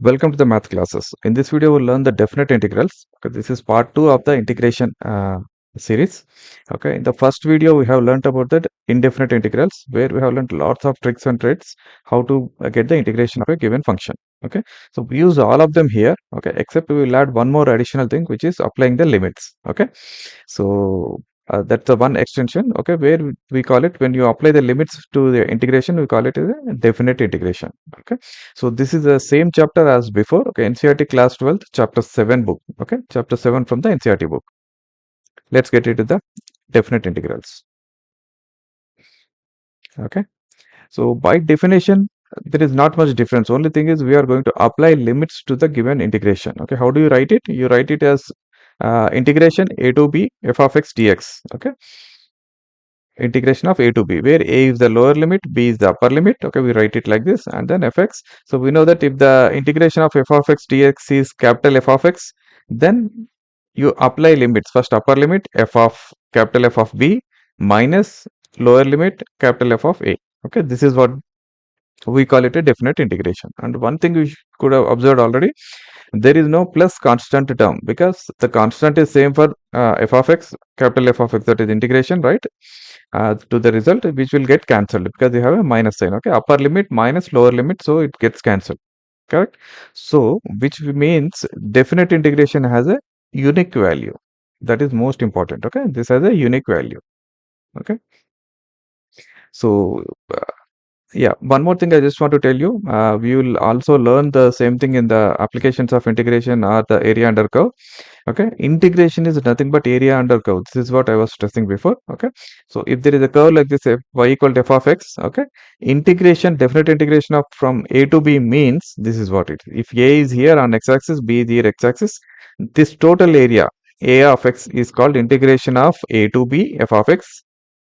Welcome to the math classes. In this video, we'll learn the definite integrals. Okay, this is part 2 of the integration series. Okay, in the first video, we have learned about the indefinite integrals, where we have learned lots of tricks and tricks how to get the integration of a given function. Okay, so we use all of them here. Okay, except we will add one more additional thing, which is applying the limits. Okay, so that's the one extension. Okay, where we call it, when you apply the limits to the integration, we call it as a definite integration. Okay, so this is the same chapter as before. Okay, NCERT class 12th, chapter 7 book. Okay, chapter 7 from the NCERT book. Let's get into the definite integrals. Okay, so by definition, there is not much difference. Only thing is we are going to apply limits to the given integration. Okay, how do you write it? You write it as integration a to b f of x dx. Okay, integration of a to b, where a is the lower limit, b is the upper limit. Okay, we write it like this, and then fx. So we know that if the integration of f of x dx is capital F of x, then you apply limits. First upper limit f of capital F of b minus lower limit capital F of a. Okay, this is what we call it a definite integration. And one thing we could have observed already, there is no plus constant term, because the constant is same for f of x, capital F of x, that is integration, right? To the result, which will get cancelled because you have a minus sign. Okay, upper limit minus lower limit, so it gets cancelled. Correct. So which means definite integration has a unique value. That is most important. Okay, this has a unique value. Okay, so yeah, one more thing I just want to tell you. We will also learn the same thing in the applications of integration or the area under curve. Okay, integration is nothing but area under curve. This is what I was stressing before. Okay, so if there is a curve like this, y equal to f of x, okay, integration, definite integration of from a to b means this is what it is. If a is here on x-axis, b is here x-axis, this total area a of x is called integration of a to b f of x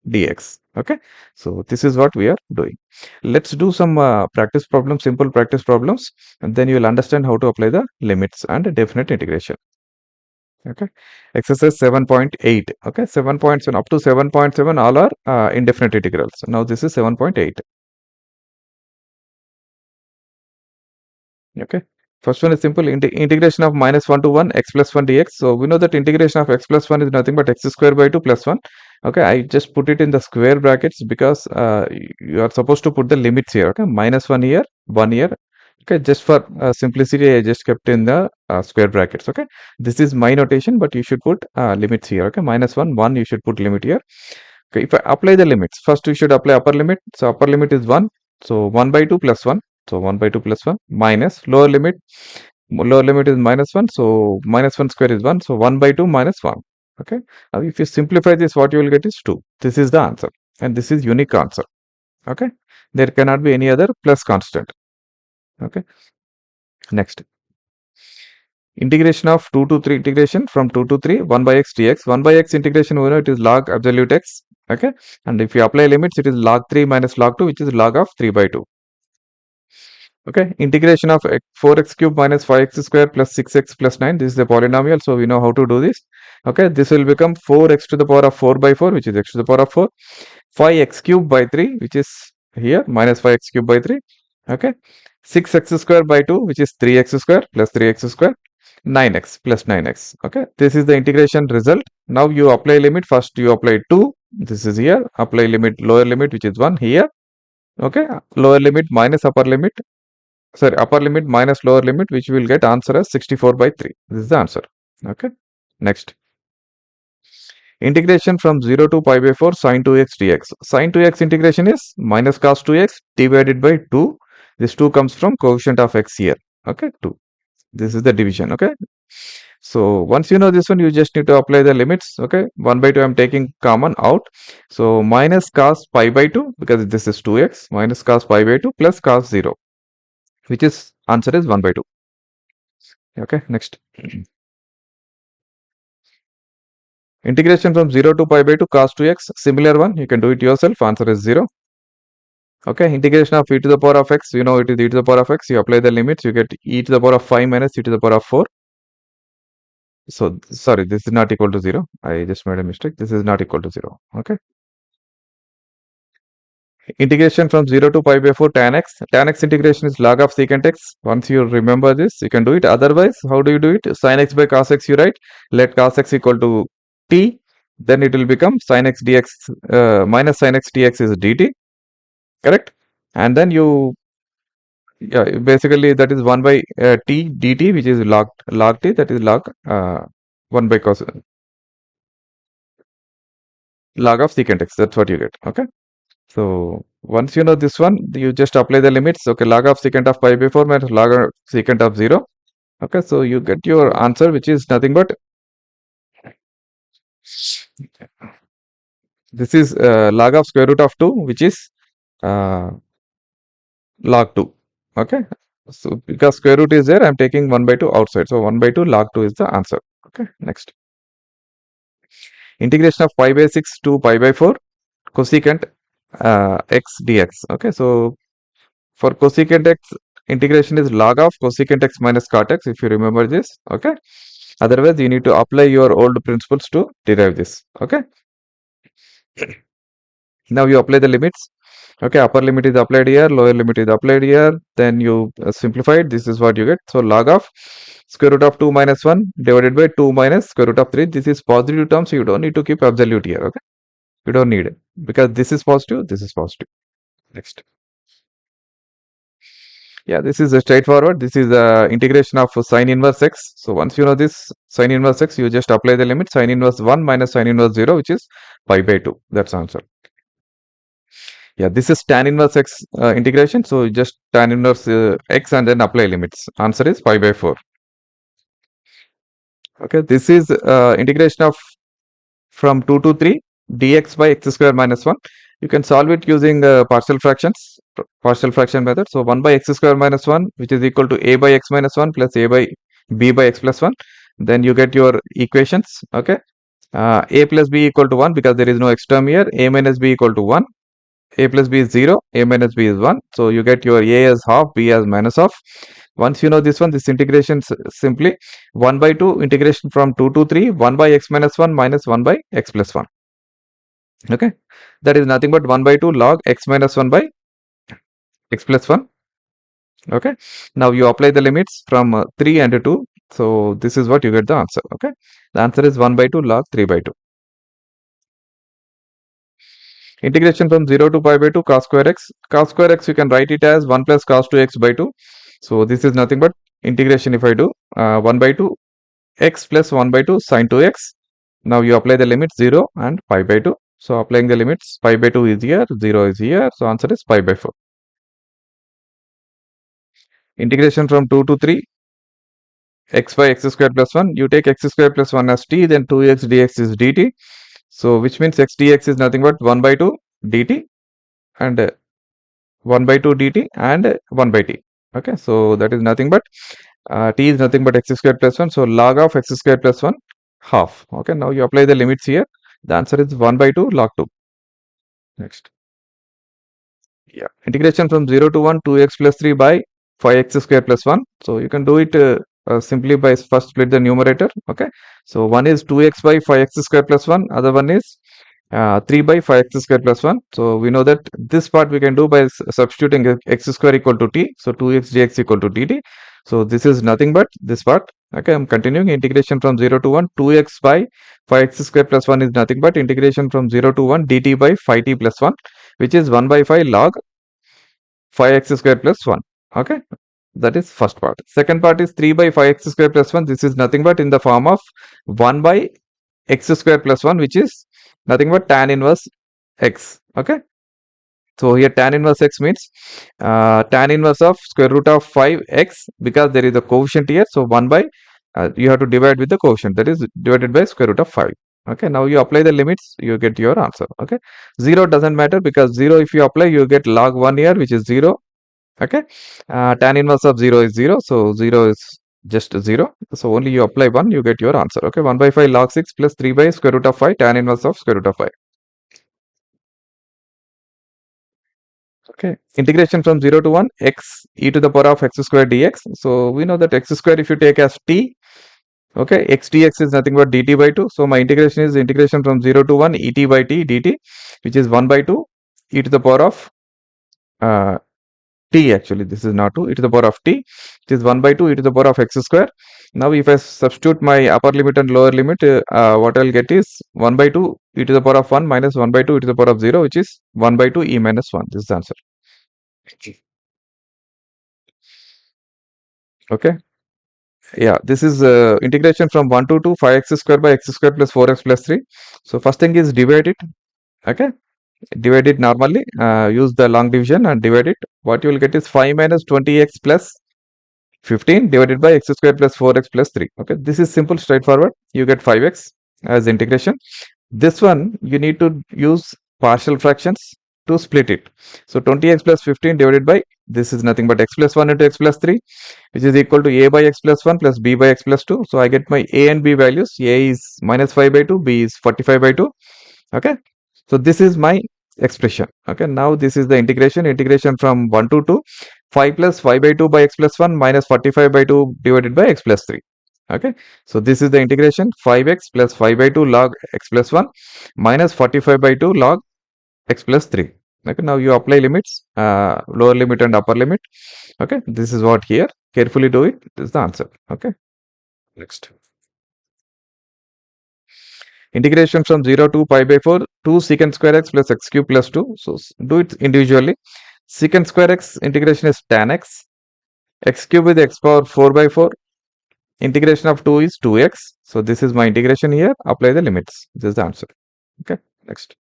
dx. Okay, so this is what we are doing. Let's do some practice problems, simple practice problems, and then you will understand how to apply the limits and definite integration. Okay, exercise 7.8. Okay, 7.7 up to 7.7 all are indefinite integrals. Now this is 7.8. Okay, first one is simple, integration of minus 1 to 1 x plus 1 dx. So we know that integration of x plus 1 is nothing but x square by 2 plus 1. Okay, I just put it in the square brackets because you are supposed to put the limits here. Okay, minus 1 here, 1 here. Okay, just for simplicity, I just kept in the square brackets. Okay, this is my notation, but you should put limits here. Okay, minus 1, 1, you should put limit here. Okay, if I apply the limits, first we should apply upper limit. So upper limit is 1. So 1 by 2 plus 1. So 1 by 2 plus 1 minus lower limit. Lower limit is minus 1. So minus 1 square is 1. So 1 by 2 minus 1. Okay. Now if you simplify this, what you will get is 2. This is the answer. And this is unique answer. Okay. There cannot be any other plus constant. Okay. Next. Integration of 2 to 3 integration from 2 to 3, 1 by x dx. 1 by x integration, we know it is log absolute x. Okay. And if you apply limits, it is log 3 minus log 2, which is log of 3 by 2. Okay, integration of 4x cube minus 5x square plus 6x plus 9. This is a polynomial, so we know how to do this. Okay, this will become 4x to the power of 4 by 4, which is x to the power of 4. 5x cube by 3, which is here, minus 5x cube by 3. Okay, 6x square by 2, which is 3x square plus 3x square. 9x plus 9x. Okay, this is the integration result. Now you apply limit. First you apply 2. This is here. Apply limit, lower limit, which is 1 here. Okay, lower limit minus upper limit. Sorry, upper limit minus lower limit, which will get answer as 64 by 3. This is the answer. Okay. Next. Integration from 0 to pi by 4 sine 2x dx. Sine 2x integration is minus cos 2x divided by 2. This 2 comes from coefficient of x here. Okay, 2. This is the division. Okay. So once you know this one, you just need to apply the limits. Okay, 1 by 2 I'm taking common out. So minus cos pi by 2, because this is 2x, minus cos pi by 2 plus cos 0, which is answer is 1 by 2. Okay, next. Integration from 0 to pi by 2 cos 2x, similar one, you can do it yourself, answer is 0. Okay, integration of e to the power of x, you know it is e to the power of x, you apply the limits, you get e to the power of 5 minus e to the power of 4. So, sorry, this is not equal to 0. I just made a mistake. This is not equal to 0. Okay. Integration from 0 to pi by 4 tan x. Tan x integration is log of secant x. Once you remember this, you can do it. Otherwise, how do you do it? Sin x by cos x, you write. Let cos x equal to t. Then it will become sin x dx minus sin x dx is dt. Correct? And then you, yeah, basically that is 1 by t dt, which is log t, that is log 1 by cos log of secant x. That's what you get. Okay. So once you know this one, you just apply the limits. Okay, log of secant of pi by 4 minus log of secant of 0. Okay, so you get your answer, which is nothing but this is log of square root of 2, which is uh, log 2. Okay, so because square root is there, I'm taking 1 by 2 outside. So 1 by 2 log 2 is the answer. Okay, next. Integration of pi by 6 to pi by 4 cosecant x dx. Okay, so for cosecant x, integration is log of cosecant x minus cot x, if you remember this. Okay, otherwise you need to apply your old principles to derive this. Okay, now you apply the limits. Okay, upper limit is applied here, lower limit is applied here, then you simplify it. This is what you get. So log of square root of 2 minus 1 divided by 2 minus square root of 3. This is positive term, so you don't need to keep absolute here. Okay, you don't need it because this is positive, this is positive. Next. Yeah, this is a straightforward. This is the integration of sine inverse x. So once you know this sine inverse x, you just apply the limit sine inverse 1 minus sine inverse 0, which is pi by 2. That's answer. Yeah, this is tan inverse x integration. So just tan inverse x and then apply limits. Answer is pi by 4. Okay, this is integration of from 2 to 3 dx by x square minus 1. You can solve it using partial fraction method. So 1 by x square minus 1, which is equal to a by x minus 1 plus a by b by x plus 1. Then you get your equations. Okay, a plus b equal to 1 because there is no x term here. A minus b equal to 1. A plus b is 0. A minus b is 1. So you get your a as half, b as minus half. Once you know this one, this integration simply 1 by 2 integration from 2 to 3, 1 by x minus 1 minus 1 by x plus 1. Okay, that is nothing but 1 by 2 log x minus 1 by x plus 1. Okay, now you apply the limits from 3 and 2. So this is what you get the answer. Okay, the answer is 1 by 2 log 3 by 2. Integration from 0 to pi by 2 cos square x. Cos square x, you can write it as 1 plus cos 2x by 2. So this is nothing but integration. If I do 1 by 2 x plus 1 by 2 sin 2x. Now you apply the limits 0 and pi by 2. So applying the limits, pi by 2 is here, 0 is here. So answer is pi by 4. Integration from 2 to 3 x by x square plus 1. You take x square plus 1 as t, then 2x dx is dt. So which means x dx is nothing but 1 by 2 dt and 1 by 2 dt and 1 by t. Okay, so that is nothing but t is nothing but x square plus 1. So log of x square plus 1 half. Okay, now you apply the limits here. The answer is 1 by 2 log 2. Next. Yeah, integration from 0 to 1 2x plus 3 by 5x square plus 1. So you can do it simply by first split the numerator. Okay, so one is 2x by 5x square plus 1, other one is 3 by 5x square plus 1. So we know that this part we can do by substituting x square equal to t. So 2x dx equal to dt. So this is nothing but this part. Okay, I'm continuing integration from 0 to 1 2x by 5x square plus 1 is nothing but integration from 0 to 1 dt by 5t plus 1, which is 1 by 5 log 5x square plus 1. Okay, that is first part. Second part is 3 by 5x square plus 1. This is nothing but in the form of 1 by x square plus 1, which is nothing but tan inverse x. Okay, so here tan inverse x means tan inverse of square root of 5x, because there is a coefficient here. So 1 by you have to divide with the coefficient, that is divided by square root of 5. Okay, now you apply the limits, you get your answer. Okay, 0 doesn't matter because 0 if you apply, you get log 1 here, which is 0. Okay, tan inverse of 0 is 0, so 0 is just 0. So only you apply 1, you get your answer. Okay, 1 by 5 log 6 plus 3 by square root of 5 tan inverse of square root of 5. Okay, integration from 0 to 1 x e to the power of x square dx. So we know that x square if you take as t, okay, x dx is nothing but dt by 2. So my integration is integration from 0 to 1 et by t dt, which is 1 by 2 e to the power of uh, t actually. This is not 2 e to the power of t. It is 1 by 2 e to the power of x square. Now if I substitute my upper limit and lower limit, what I'll get is 1 by 2 e to the power of 1 minus 1 by 2 e to the power of 0, which is 1 by 2 e minus 1. This is the answer. Okay. Yeah, this is integration from 1 to 2, 5x square by x square plus 4x plus 3. So first thing is divide it. Okay. Divide it normally. Use the long division and divide it. What you will get is 5 minus 20x plus 15 divided by x square plus 4x plus 3. Okay, this is simple, straightforward. You get 5x as integration. This one you need to use partial fractions to split it. So 20x plus 15 divided by, this is nothing but x plus 1 into x plus 3, which is equal to a by x plus 1 plus b by x plus 2. So I get my a and b values. A is minus 5 by 2, b is 45 by 2. Okay, so this is my expression. Okay, now this is the integration from 1 to 2, 5 plus 5 by 2 by x plus 1 minus 45 by 2 divided by x plus 3. Okay, so this is the integration, 5x plus 5 by 2 log x plus 1 minus 45 by 2 log x plus 3. Okay, now you apply limits, lower limit and upper limit. Okay, this is what here. Carefully do it. This is the answer. Okay, next. Integration from 0 to pi by 4, 2 secant square x plus x cube plus 2. So do it individually. Secant square x integration is tan x. X cube with x power 4 by 4. Integration of 2 is 2x. So this is my integration here. Apply the limits. This is the answer. Okay, next.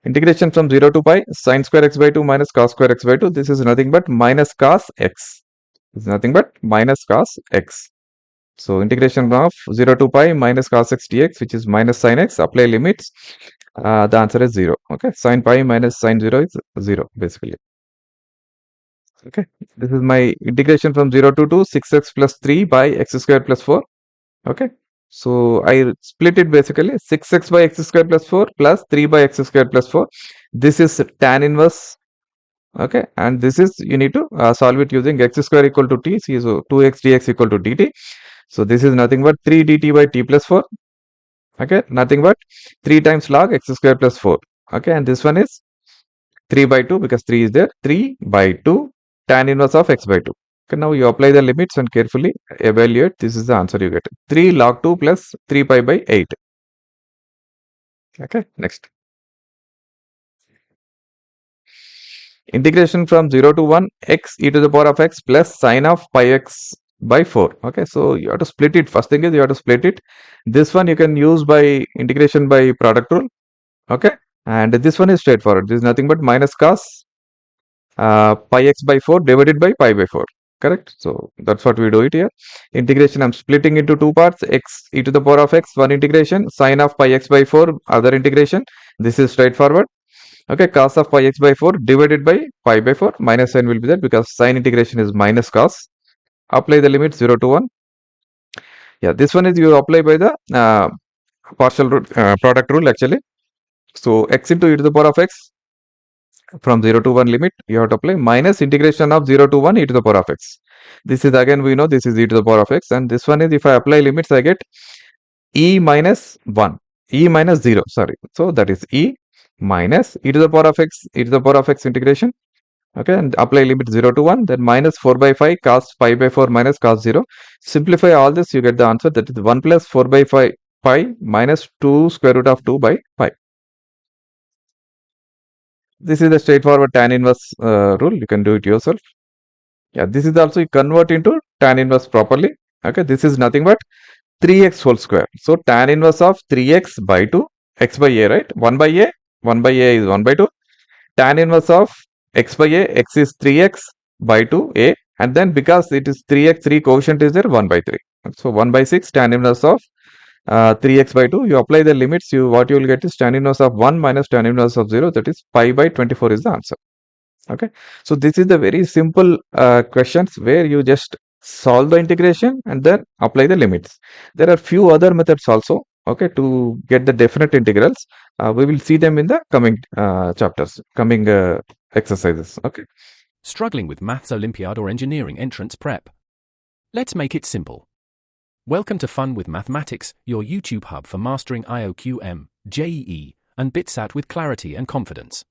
Integration from 0 to pi, sine square x by 2 minus cos square x by 2. This is nothing but minus cos x. This is nothing but minus cos x. So integration of 0 to pi minus cos x dx, which is minus sin x. Apply limits. The answer is 0. Okay, sin pi minus sin 0 is 0 basically. Okay, this is my integration from 0 to 2, 6x plus 3 by x square plus 4. Okay, so I split it basically, 6x by x square plus 4 plus 3 by x square plus 4. This is tan inverse. Okay, and this is, you need to solve it using x square equal to t. So 2x dx equal to dt. So this is nothing but 3 dt by t plus 4. Okay, nothing but 3 times log x square plus 4. Okay, and this one is 3 by 2 because 3 is there. 3 by 2 tan inverse of x by 2. Okay, now you apply the limits and carefully evaluate. This is the answer you get. 3 log 2 plus 3 pi by 8. Okay, next. Integration from 0 to 1, x e to the power of x plus sine of pi x by 4. Okay, so you have to split it. First thing is you have to split it. This one you can use by integration by product rule. Okay, and this one is straightforward. This is nothing but minus cos pi x by 4 divided by pi by 4. Correct. So that's what we do it here. Integration, I'm splitting into two parts, x e to the power of x, one integration, sine of pi x by 4, other integration. This is straightforward. Okay, cos of pi x by 4 divided by pi by 4, minus sign will be there because sine integration is minus cos. Apply the limit 0 to 1. Yeah, this one is you apply by the partial rule, product rule actually. So x into e to the power of x, from 0 to 1 limit you have to apply, minus integration of 0 to 1 e to the power of x. This is again, we know this is e to the power of x, and this one is, if I apply limits, I get e minus 1, e minus 0, sorry. So that is e minus e to the power of x, e to the power of x integration. Okay, and apply limit 0 to 1, then minus 4 by 5 cos pi by 4 minus cos 0. Simplify all this, you get the answer, that is 1 plus 4 by 5 pi minus 2 square root of 2 by 5. This is the straightforward tan inverse rule. You can do it yourself. Yeah, this is also, you convert into tan inverse properly. Okay, this is nothing but 3x whole square. So tan inverse of 3x by 2, x by a, right? 1 by a, 1 by a is 1 by 2. Tan inverse of x by a, x is 3x by 2 a, and then because it is 3x, 3 quotient is there, 1 by 3. So 1 by 6 tan inverse of 3x by 2. You apply the limits, what you will get is tan inverse of 1 minus tan inverse of 0, that is pi by 24 is the answer. Okay, so this is the very simple questions where you just solve the integration and then apply the limits. There are few other methods also, okay, to get the definite integrals. We will see them in the coming chapters, coming exercises. Okay. Struggling with Maths Olympiad or Engineering Entrance Prep? Let's make it simple. Welcome to Fun with Mathematics, your YouTube hub for mastering IOQM, JEE, and BITSAT with clarity and confidence.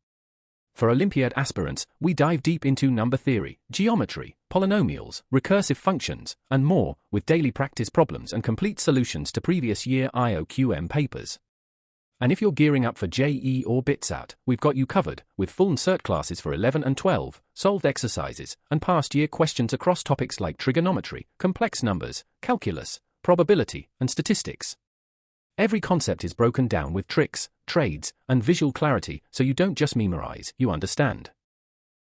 For Olympiad aspirants, we dive deep into number theory, geometry, polynomials, recursive functions, and more, with daily practice problems and complete solutions to previous year IOQM papers. And if you're gearing up for JE or BITSAT, we've got you covered, with full NCERT classes for 11 and 12, solved exercises, and past year questions across topics like trigonometry, complex numbers, calculus, probability, and statistics. Every concept is broken down with tricks, trades, and visual clarity, so you don't just memorize, you understand.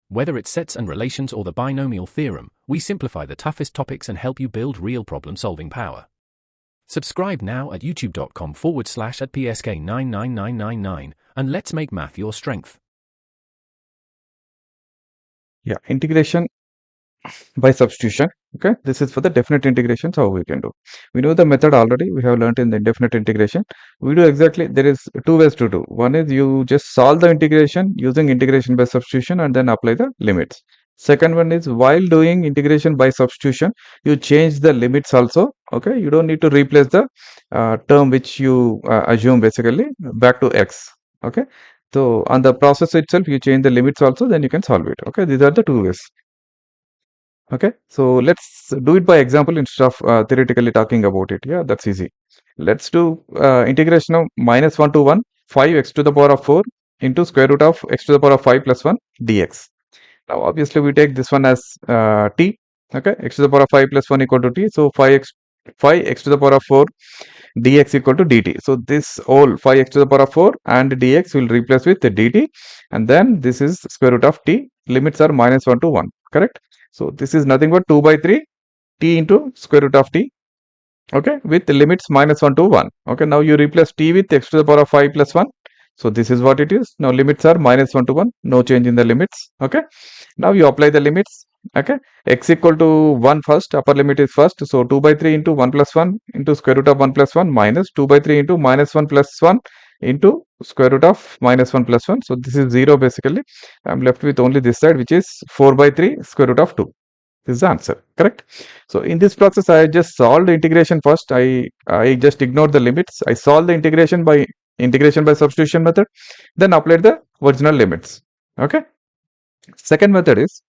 Whether it's sets and relations or the binomial theorem, we simplify the toughest topics and help you build real problem-solving power. Subscribe now at youtube.com/PSK99999 and let's make math your strength. Yeah, integration by substitution. Okay, this is for the definite integrations, how we can do. We know the method already, we have learned in the indefinite integration. We do exactly, there is two ways to do. One is you just solve the integration using integration by substitution and then apply the limits. Second one is while doing integration by substitution, you change the limits also. Okay, you don't need to replace the term which you assume basically back to x. Okay, so on the process itself, you change the limits also, then you can solve it. Okay, these are the two ways. Okay, so let's do it by example instead of theoretically talking about it. Yeah, that's easy. Let's do integration of -1 to 1, 5x to the power of 4 into square root of x to the power of 5 plus 1 dx. Now, obviously, we take this one as t. Okay, x to the power of 5 plus 1 equal to t. So, 5x to the power of 4 dx equal to dt. So, this whole 5x to the power of 4 and dx will replace with the dt. And then this is square root of t. Limits are -1 to 1. Correct? So, this is nothing but 2 by 3 t into square root of t. Okay, with the limits -1 to 1. Okay, now you replace t with x to the power of 5 plus 1. So, this is what it is. Now, limits are -1 to 1. No change in the limits. Okay, now you apply the limits. Okay, x equal to 1 first, upper limit is first. So, 2 by 3 into 1 plus 1 into square root of 1 plus 1 minus 2 by 3 into -1 plus 1 into square root of -1 plus 1. So, this is 0 basically. I am left with only this side, which is 4 by 3 square root of 2. This is the answer, correct? So, in this process, I just solved the integration first. I just ignored the limits. I solved the integration by substitution method, then applied the original limits. Okay. Second method is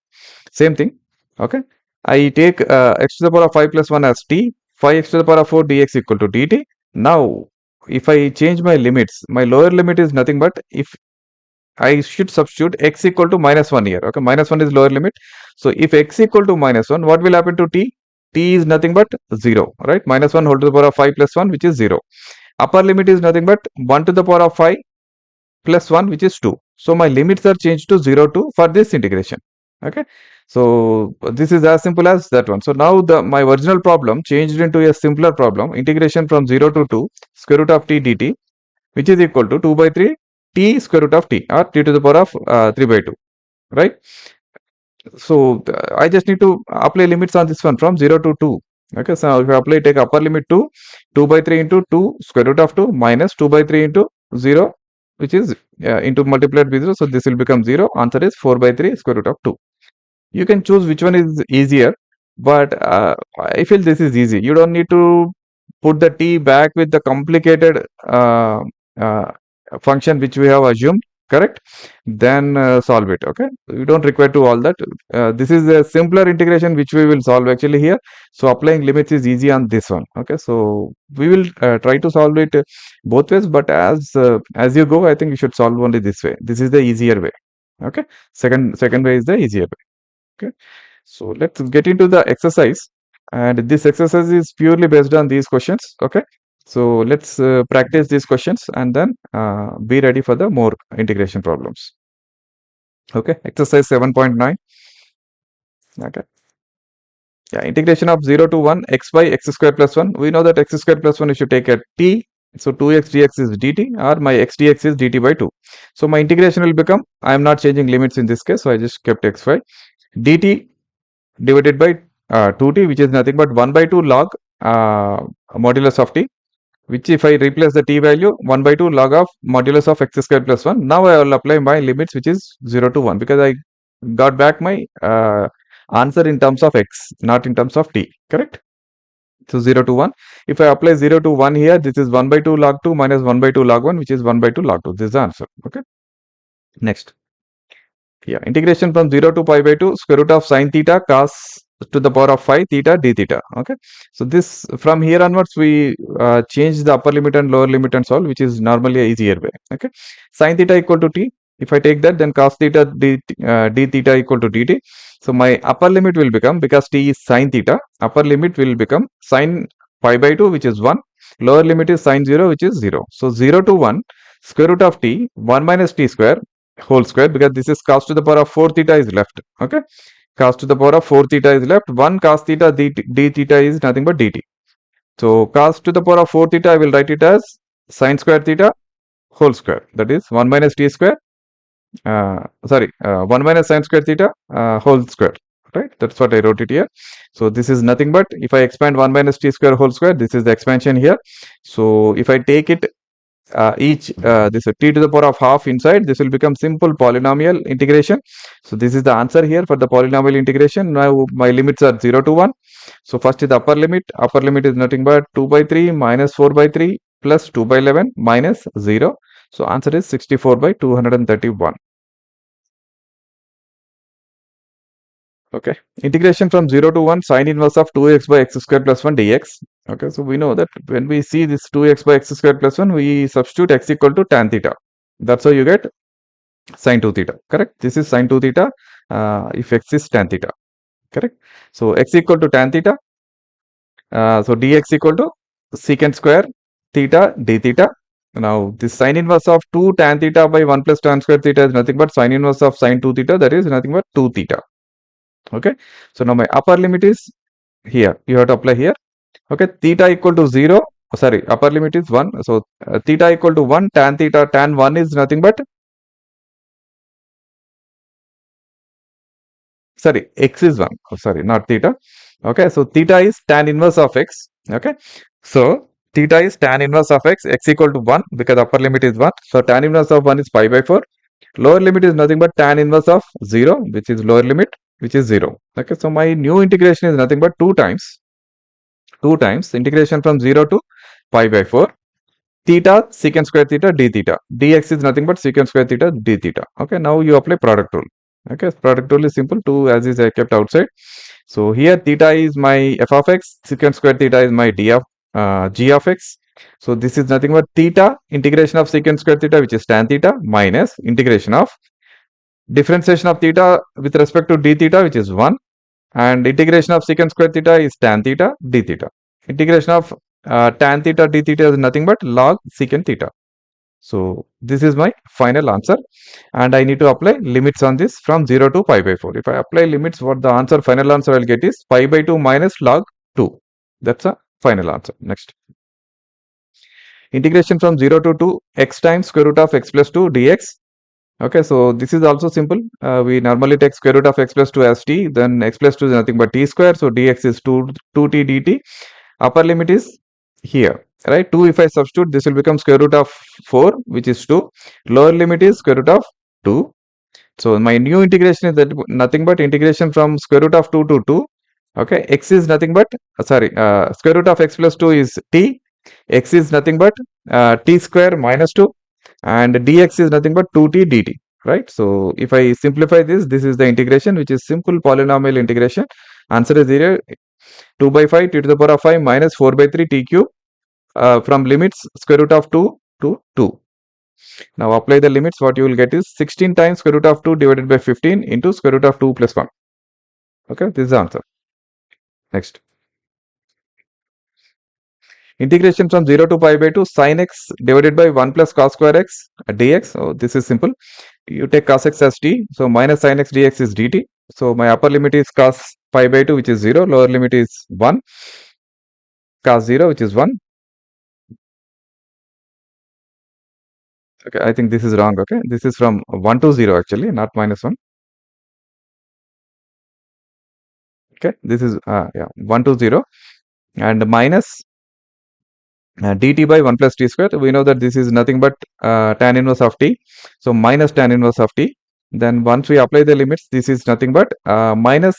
same thing. Okay. I take x to the power of 5 plus 1 as t, 5x to the power of 4 dx equal to dt. Now, if I change my limits, my lower limit is nothing but if I should substitute x equal to -1 here. Okay, -1 is lower limit. So, if x equal to -1, what will happen to t? T is nothing but 0, right? -1 whole to the power of 5 plus 1, which is 0. Upper limit is nothing but 1 to the power of 5 plus 1, which is 2. So, my limits are changed to 0 to for this integration. Okay, so this is as simple as that one. So, now my original problem changed into a simpler problem, integration from 0 to 2 square root of t dt, which is equal to 2 by 3 t square root of t or t to the power of 3 by 2, right? So, I just need to apply limits on this one from 0 to 2. Okay, so if I apply, take upper limit to 2 by 3 into 2 square root of 2 minus 2 by 3 into 0, which is into multiplied by 0. So, this will become 0. Answer is 4 by 3 square root of 2. You can choose which one is easier, but I feel this is easy. You don't need to put the t back with the complicated uh, function which we have assumed, correct? Then solve it. Okay, you don't require to all that. This is a simpler integration which we will solve actually here. So, applying limits is easy on this one. Okay, so we will try to solve it both ways, but as you go, I think you should solve only this way. This is the easier way. Okay, second way is the easier way. Okay, so let's get into the exercise, and this exercise is purely based on these questions. Okay, so let's practice these questions and then be ready for the more integration problems. Okay, exercise 7.9. Okay, yeah, integration of 0 to 1 x by x square plus 1. We know that x square plus 1 you should take at t. So, 2x dx is dt, or my x dx is dt by 2. So, my integration will become, I am not changing limits in this case, so I just kept xy dt divided by 2t, which is nothing but 1 by 2 log modulus of t, which if I replace the t value 1 by 2 log of modulus of x square plus 1. Now, I will apply my limits, which is 0 to 1, because I got back my answer in terms of x, not in terms of t, correct? So, 0 to 1. If I apply 0 to 1 here, this is 1 by 2 log 2 minus 1 by 2 log 1, which is 1 by 2 log 2. This is the answer. Okay. Next. Yeah, integration from 0 to pi by 2 square root of sine theta cos to the power of 5 theta d theta. Okay, so this from here onwards we change the upper limit and lower limit and solve, which is normally a easier way. Okay, sine theta equal to t. If I take that, then cos theta d theta equal to dt. So my upper limit will become, because t is sine theta, upper limit will become sine pi by 2, which is 1. Lower limit is sine 0, which is 0. So 0 to 1 square root of t 1 minus t square whole square, because this is cos to the power of 4 theta is left. Okay, cos to the power of 4 theta is left. 1 cos theta d theta is nothing but dt. So cos to the power of 4 theta, I will write it as sine square theta whole square, that is 1 minus t square, 1 minus sine square theta whole square, right? That's what I wrote it here. So this is nothing but, if I expand 1 minus t square whole square, this is the expansion here. So if I take it this t to the power of half inside, this will become simple polynomial integration. So this is the answer here for the polynomial integration. Now my limits are 0 to 1. So first is the upper limit is nothing but 2 by 3 minus 4 by 3 plus 2 by 11 minus 0. So answer is 64 by 231. Okay, integration from 0 to 1 sine inverse of 2x by x square plus 1 dx. Okay, so we know that when we see this 2x by x square plus 1, we substitute x equal to tan theta. That's how you get sine 2 theta, correct? This is sine 2 theta if x is tan theta, correct? So x equal to tan theta, so dx equal to secant square theta d theta. Now this sine inverse of 2 tan theta by 1 plus tan square theta is nothing but sine inverse of sine 2 theta, that is nothing but 2 theta. Okay, so now my upper limit is here, you have to apply here. Okay, theta equal to 0, upper limit is 1. So theta equal to 1, tan theta, tan 1 is nothing but, x is 1. Not theta. Okay, so theta is tan inverse of x. Okay, so theta is tan inverse of x equal to 1, because upper limit is 1. So tan inverse of 1 is pi by 4. Lower limit is nothing but tan inverse of 0, which is lower limit, which is 0. Okay, so my new integration is nothing but 2 times integration from 0 to pi by 4 theta secant square theta d theta. Dx is nothing but secant square theta d theta. Okay, now you apply product rule. Okay, product rule is simple. 2 as is I kept outside. So here theta is my f of x, secant square theta is my d of g of x. So this is nothing but theta integration of secant square theta, which is tan theta, minus integration of differentiation of theta with respect to d theta, which is 1, and integration of secant square theta is tan theta d theta. Integration of tan theta d theta is nothing but log secant theta. So this is my final answer, and I need to apply limits on this from 0 to pi by 4. If I apply limits, what the answer, final answer I'll get is pi by 2 minus log 2. That's a final answer. Next, integration from 0 to 2 x times square root of x plus 2 dx. Okay, so this is also simple. We normally take square root of x plus 2 as t, then x plus 2 is nothing but t square. So dx is 2t dt. Upper limit is here, right? 2, if I substitute, this will become square root of 4, which is 2. Lower limit is square root of 2. So my new integration is that nothing but integration from square root of 2 to 2. Okay, x is nothing but, square root of x plus 2 is t. X is nothing but t square minus 2. And dx is nothing but 2t dt, right? So if I simplify this, this is the integration, which is simple polynomial integration. Answer is here 2 by 5 t to the power of 5 minus 4 by 3 t cube from limits square root of 2 to 2. Now apply the limits. What you will get is 16 times square root of 2 divided by 15 into square root of 2 plus 1. Okay, this is the answer. Next, integration from 0 to pi by 2 sin x divided by 1 plus cos square x dx. So this is simple. You take cos x as t, so minus sin x dx is dt. So my upper limit is cos pi by 2, which is 0. Lower limit is 1. Cos 0, which is 1. Okay, I think this is wrong. Okay, this is from 1 to 0 actually, not minus 1. Okay, this is 1 to 0, and minus dt by 1 plus t square. We know that this is nothing but tan inverse of t. So minus tan inverse of t. Then once we apply the limits, this is nothing but minus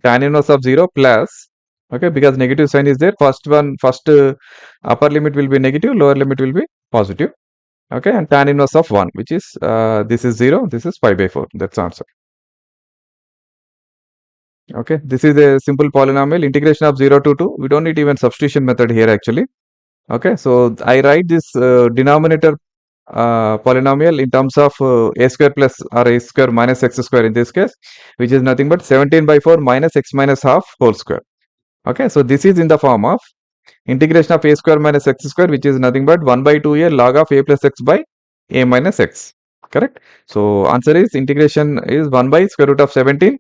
tan inverse of 0 plus, okay, because negative sign is there. First upper limit will be negative, lower limit will be positive. Okay, and tan inverse of 1, which is this is 0, this is pi by 4. That's the answer. Okay, this is a simple polynomial, integration of 0 to 2. We don't need even substitution method here actually. Okay, so I write this denominator polynomial in terms of a square plus or a square minus x square in this case, which is nothing but 17 by 4 minus x minus half whole square. Okay, so this is in the form of integration of a square minus x square, which is nothing but 1 by 2a log of a plus x by a minus x. Correct? So answer is integration is 1 by square root of 17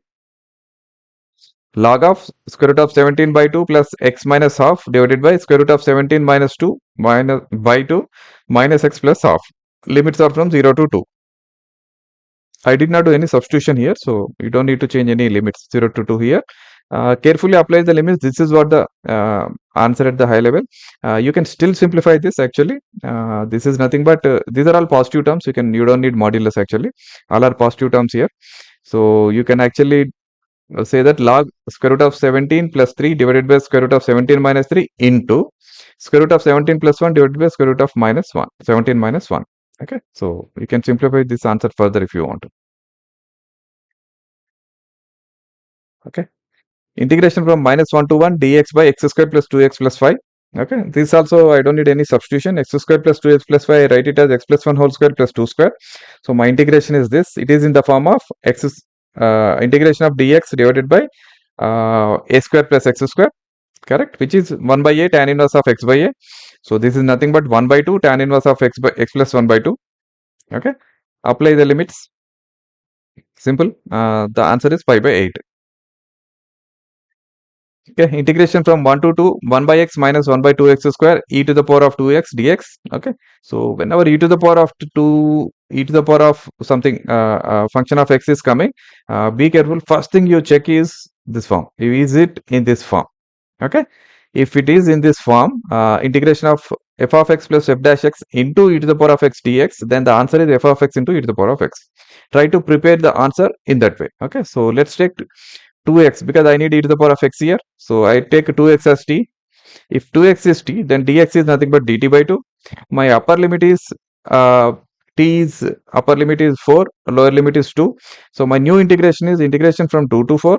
log of square root of 17 by 2 plus x minus half divided by square root of 17 minus 2 minus by 2 minus x plus half. Limits are from 0 to 2. I did not do any substitution here, so you don't need to change any limits 0 to 2 here. Carefully apply the limits. This is what the answer at the high level. You can still simplify this actually. This is nothing but these are all positive terms. You don't need modulus actually. All are positive terms here. So you can actually say that log square root of 17 plus 3 divided by square root of 17 minus 3 into square root of 17 plus 1 divided by square root of minus 1, 17 minus 1. Okay, so you can simplify this answer further if you want to. Okay, integration from minus 1 to 1 dx by x square plus 2x plus 5. Okay, this also I don't need any substitution. X square plus 2x plus 5, I write it as x plus 1 whole square plus 2 square. So my integration is this. It is in the form of x integration of dx divided by a square plus x square, correct, which is 1 by a tan inverse of x by a. So this is nothing but 1 by 2 tan inverse of x by x plus 1 by 2. Okay, apply the limits. Simple. The answer is pi by 8. Okay, integration from 1 to 2, 1 by x minus 1 by 2x square e to the power of 2x dx. Okay, so whenever e to the power of 2 e to the power of something function of x is coming, be careful. First thing you check is this form. Is it in this form? Okay, if it is in this form, integration of f of x plus f dash x into e to the power of x dx, then the answer is f of x into e to the power of x. Try to prepare the answer in that way. Okay, so let's take 2x because I need e to the power of x here. So I take 2x as t. If 2x is t, then dx is nothing but dt by 2. My upper limit is t is upper limit is 4, lower limit is 2. So my new integration is integration from 2 to 4.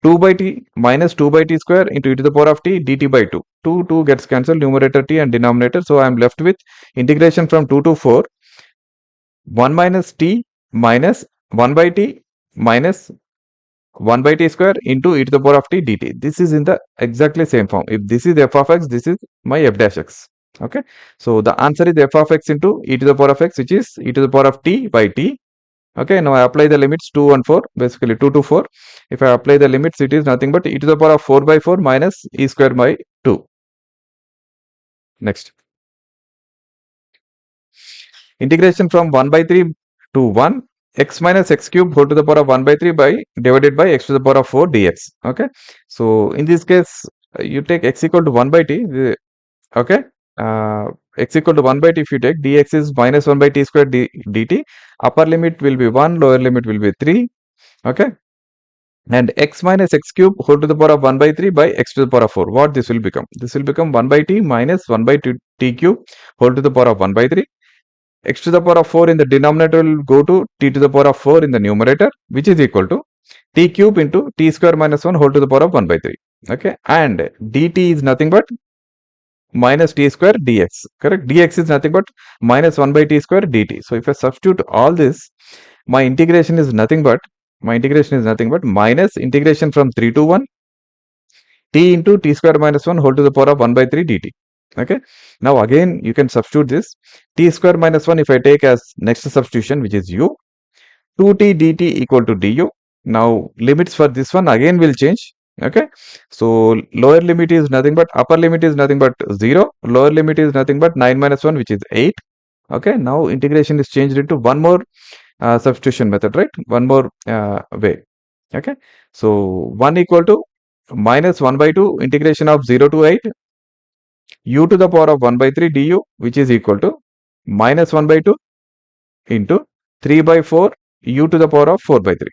2 by t minus 2 by t square into e to the power of t dt by 2. 2 gets cancelled, numerator t and denominator. So I am left with integration from 2 to 4. 1 minus t minus 1 by t minus 1 by t square into e to the power of t dt. This is in the exactly same form. If this is f of x, this is my f dash x. Okay, so the answer is f of x into e to the power of x, which is e to the power of t by t. Okay, now I apply the limits 2 and 4, basically 2 to 4. If I apply the limits, it is nothing but e to the power of 4 by 4 minus e square by 2. Next, integration from 1 by 3 to 1 x minus x cube whole to the power of 1 by 3 by divided by x to the power of 4 dx. Okay, so in this case, you take x equal to 1 by t. Okay, x equal to 1 by t, if you take dx is minus 1 by t square dt. Upper limit will be 1, lower limit will be 3. Okay, and x minus x cube whole to the power of 1 by 3 by x to the power of 4. What this will become? This will become 1 by t minus 1 by t cube whole to the power of 1 by 3. X to the power of 4 in the denominator will go to t to the power of 4 in the numerator, which is equal to t cube into t square minus 1 whole to the power of 1 by 3. Okay, and dt is nothing but minus t square dx. Correct, dx is nothing but minus 1 by t square dt. So if I substitute all this, my integration is nothing but minus integration from 3 to 1 t into t square minus 1 whole to the power of 1 by 3 dt. Okay, now again you can substitute this t square minus 1 if I take as next substitution, which is u, 2t dt equal to du. Now limits for this one again will change. Okay, so lower limit is nothing but upper limit is nothing but 0, lower limit is nothing but 9 minus 1, which is 8. Okay, now integration is changed into one more substitution method, right? One more way. Okay, so 1 equal to minus 1 by 2 integration of 0 to 8 u to the power of 1 by 3 du, which is equal to minus 1 by 2 into 3 by 4 u to the power of 4 by 3.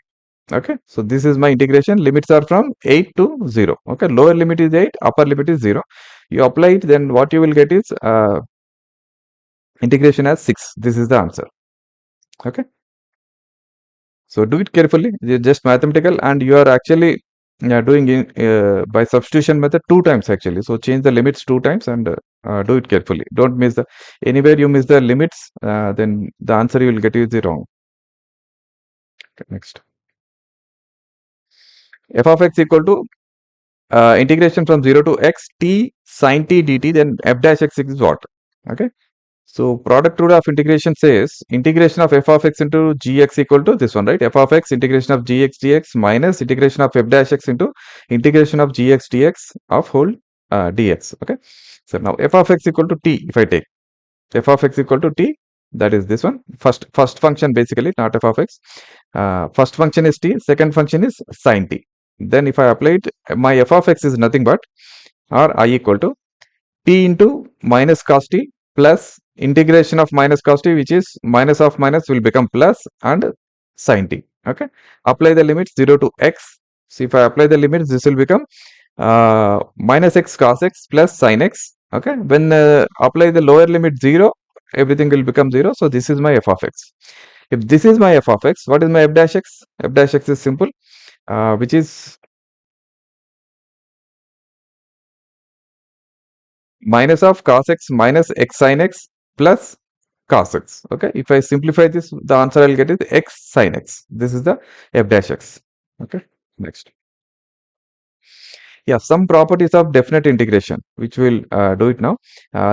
Okay, so this is my integration. Limits are from 8 to 0. Okay, lower limit is 8, upper limit is 0. You apply it, then what you will get is Integration as 6. This is the answer. Okay. So do it carefully. It's just mathematical, and you are actually doing by substitution method 2 times actually. So change the limits 2 times and do it carefully. Don't miss the anywhere you miss the limits, then the answer you will get is the wrong. Okay, next. F of x equal to integration from 0 to x t sin t dt. Then f dash x is what? Okay. So product rule of integration says integration of f of x into gx equal to this one, right? F of x integration of gx dx minus integration of f dash x into integration of gx dx of whole dx. Okay. So now f of x equal to t. If I take f of x equal to t, that is this one. First function basically, not f of x. First function is t. Second function is sin t. Then if I apply it, my f of x is nothing but or I equal to t into minus cos t plus integration of minus cos t, which is minus of minus will become plus and sin t. Okay. Apply the limits 0 to x. So if I apply the limits, this will become minus x cos x plus sin x. Okay. When apply the lower limit 0, everything will become 0. So this is my f of x. If this is my f of x, what is my f dash x? F dash x is simple, which is minus of cos x minus x sin x plus cos x. Okay. If I simplify this, the answer I'll get is x sin x. This is the f dash x. Okay. Next. Yeah, some properties of definite integration, which we'll do it now.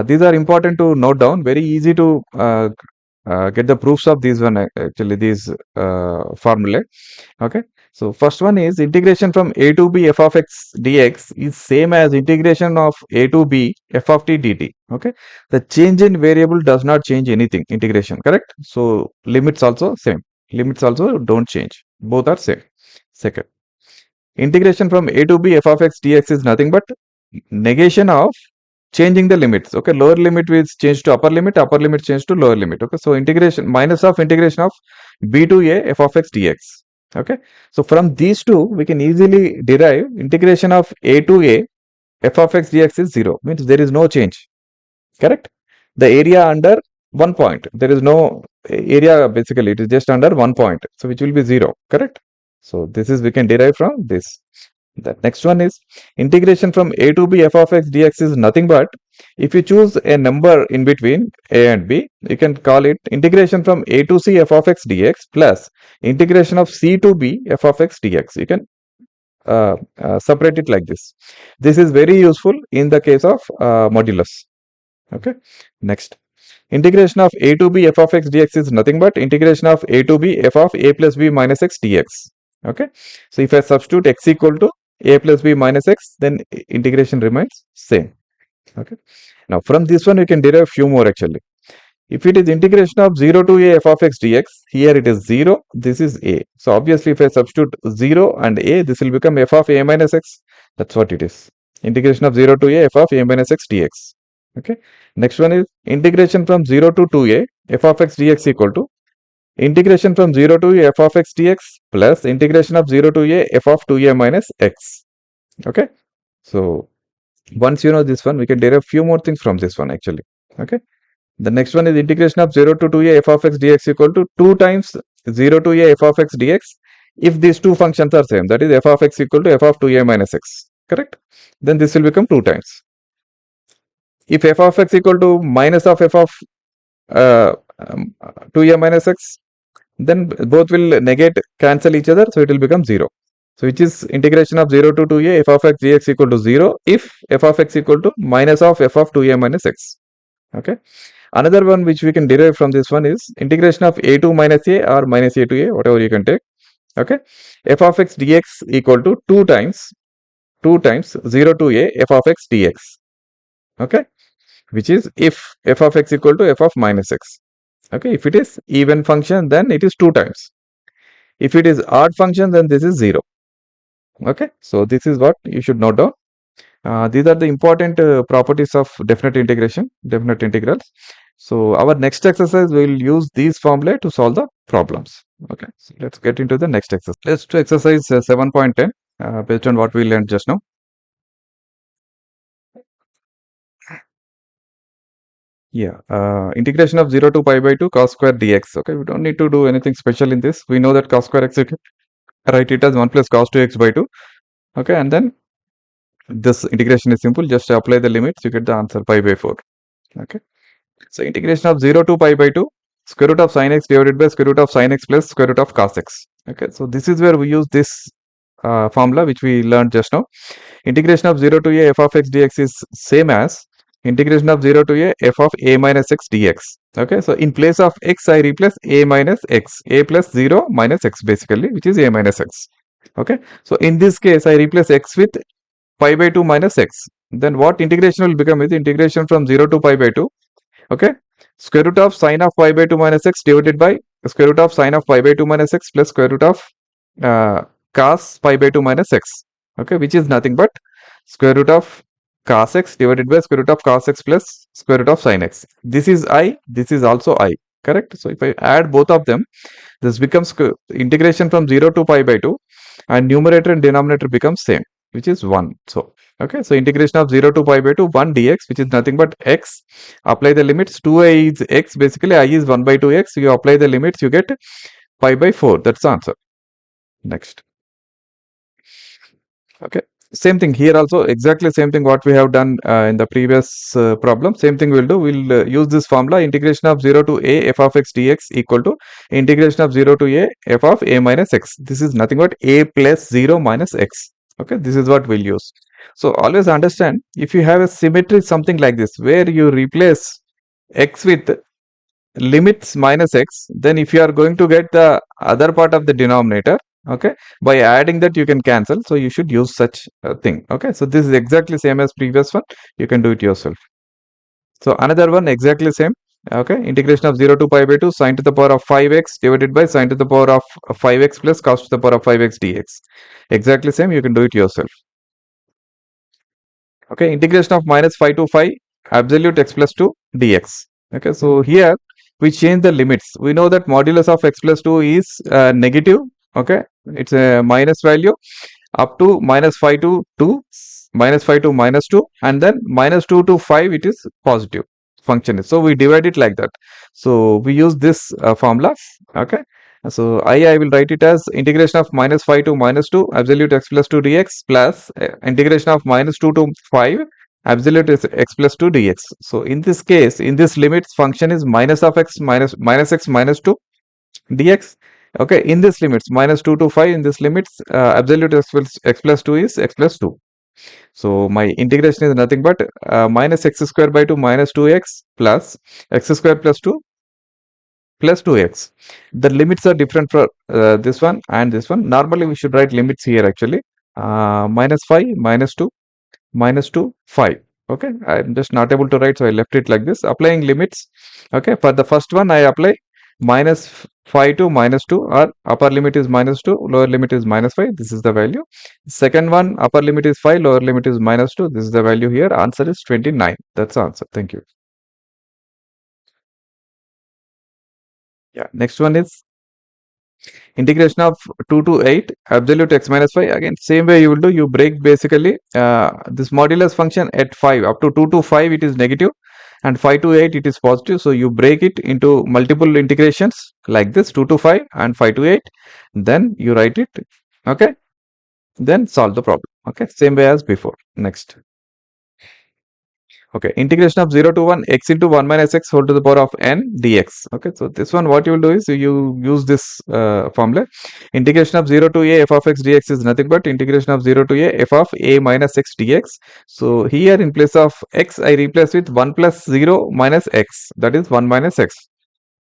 These are important to note down. Very easy to get the proofs of these one actually, these formulae. Okay. So first one is integration from a to b f of x dx is same as integration of a to b f of t dt. Okay. The change in variable does not change anything. Integration, correct? So limits also same. Limits also don't change. Both are same. Second, integration from a to b f of x dx is nothing but negation of changing the limits. Okay. Lower limit is changed to upper limit changed to lower limit. Okay. So integration minus of integration of b to a f of x dx. Okay. So from these two, we can easily derive integration of a to a f of x dx is 0. Means there is no change. Correct? The area under 1 point. There is no area basically. It is just under 1 point. So which will be 0. Correct? So this is we can derive from this. The next one is integration from a to b f of x dx is nothing but if you choose a number in between a and b, you can call it integration from a to c f of x dx plus integration of c to b f of x dx. You can separate it like this. This is very useful in the case of modulus. Okay. Next. Integration of a to b f of x dx is nothing but integration of a to b f of a plus b minus x dx. Okay. So if I substitute x equal to a plus b minus x, then integration remains same. Okay. Now from this one, you can derive few more actually. If it is integration of 0 to a f of x dx, here it is 0, this is a. So obviously if I substitute 0 and a, this will become f of a minus x. That's what it is. Integration of 0 to a f of a minus x dx. Okay. Next one is integration from 0 to 2a f of x dx equal to integration from 0 to a f of x dx plus integration of 0 to a f of 2a minus x. Okay. So once you know this one, we can derive few more things from this one actually. Okay. The next one is integration of 0 to 2a f of x dx equal to 2 times 0 to a f of x dx if these two functions are same, that is f of x equal to f of 2a minus x. Correct? Then this will become 2 times. If f of x equal to minus of f of 2a minus x, then both will negate, cancel each other, so it will become 0. So which is integration of 0 to 2a f of x dx equal to 0 if f of x equal to minus of f of 2a minus x. Okay. Another one which we can derive from this one is integration of a to minus a or minus a to a, whatever you can take. Okay. F of x dx equal to 2 times 0 to a f of x dx. Okay. Which is if f of x equal to f of minus x. Okay. If it is even function, then it is 2 times. If it is odd function, then this is 0. Okay. So this is what you should note down. These are the important properties of definite integration, definite integrals. So our next exercise, we will use these formulae to solve the problems. Okay, so let's get into the next exercise. Let's do exercise 7.10 based on what we learned just now. Yeah, integration of 0 to pi by 2 cos square dx. Okay, we don't need to do anything special in this. We know that cos square x, you can write it as 1 plus cos 2x by 2. Okay, and then this integration is simple. Just apply the limits, you get the answer pi by 4. Okay, so integration of 0 to pi by 2 square root of sin x divided by square root of sin x plus square root of cos x. Okay, so this is where we use this formula which we learned just now. Integration of 0 to a f of x dx is same as integration of 0 to a f of a minus x dx. Okay, so in place of x I replace a minus x, a plus 0 minus x basically, which is a minus x. Okay, so in this case I replace x with pi by 2 minus x. Then what integration will become is integration from 0 to pi by 2. Okay, square root of sine of pi by 2 minus x divided by square root of sine of pi by 2 minus x plus square root of uh, cos pi by 2 minus x. Okay, which is nothing but square root of cos x divided by square root of cos x plus square root of sin x. This is I, this is also I, correct? So if I add both of them, this becomes integration from 0 to pi by 2, and numerator and denominator becomes same, which is 1. So okay, so integration of 0 to pi by 2 1 dx, which is nothing but x. Apply the limits. 2i is x, basically I is 1 by 2x. You apply the limits, you get pi by 4. That's the answer. Next. Okay, same thing here also, exactly same thing what we have done in the previous problem. Same thing we'll do. We'll use this formula. Integration of 0 to a f of x dx equal to integration of 0 to a f of a minus x. This is nothing but a plus 0 minus x. Okay, this is what we'll use. So always understand, if you have a symmetry something like this where you replace x with limits minus x, then if you are going to get the other part of the denominator, okay, by adding that you can cancel. So you should use such a thing. Okay, so this is exactly same as previous one. You can do it yourself. So another one exactly same. Okay, integration of 0 to pi by 2 sine to the power of 5x divided by sine to the power of 5x plus cos to the power of 5x dx. Exactly same. You can do it yourself. Okay, integration of minus 5 to 5 absolute x plus 2 dx. Okay, so here we change the limits. We know that modulus of x plus 2 is negative. Okay, it's a minus value up to minus 5 to 2, minus 5 to minus 2, and then minus 2 to 5 it is positive function is. So we divide it like that. So we use this formula. Okay, so I will write it as integration of minus 5 to minus 2 absolute x plus 2 dx plus integration of minus 2 to 5 absolute is x plus 2 dx. So in this case, in this limits, function is minus of x minus x minus 2 dx. Okay, in this limits minus 2 to 5, in this limits absolute x plus 2 is x plus 2. So my integration is nothing but minus x square by 2 minus 2x plus x square plus 2 plus 2x. The limits are different for this one and this one. Normally we should write limits here actually. Minus 5 minus 2 minus 2 5. Okay, I'm just not able to write, so I left it like this. Applying limits. Okay, for the first one I apply minus 5 to minus 2, or upper limit is minus 2, lower limit is minus 5. This is the value. Second one, upper limit is 5, lower limit is minus 2. This is the value here. Answer is 29. That's the answer. Thank you. Yeah, next one is integration of 2 to 8 absolute x minus 5. Again, same way you will do. You break basically this modulus function at 5 up to 2 to 5 it is negative, and 5 to 8 it is positive. So you break it into multiple integrations like this, 2 to 5 and 5 to 8. Then you write it. Okay, then solve the problem. Okay, same way as before. Next. Okay, integration of 0 to 1 x into 1 minus x whole to the power of n dx. Okay, so this one what you will do is you use this formula. Integration of 0 to a f of x dx is nothing but integration of 0 to a f of a minus x dx. So here in place of x I replace with 1 plus 0 minus x, that is 1 minus x.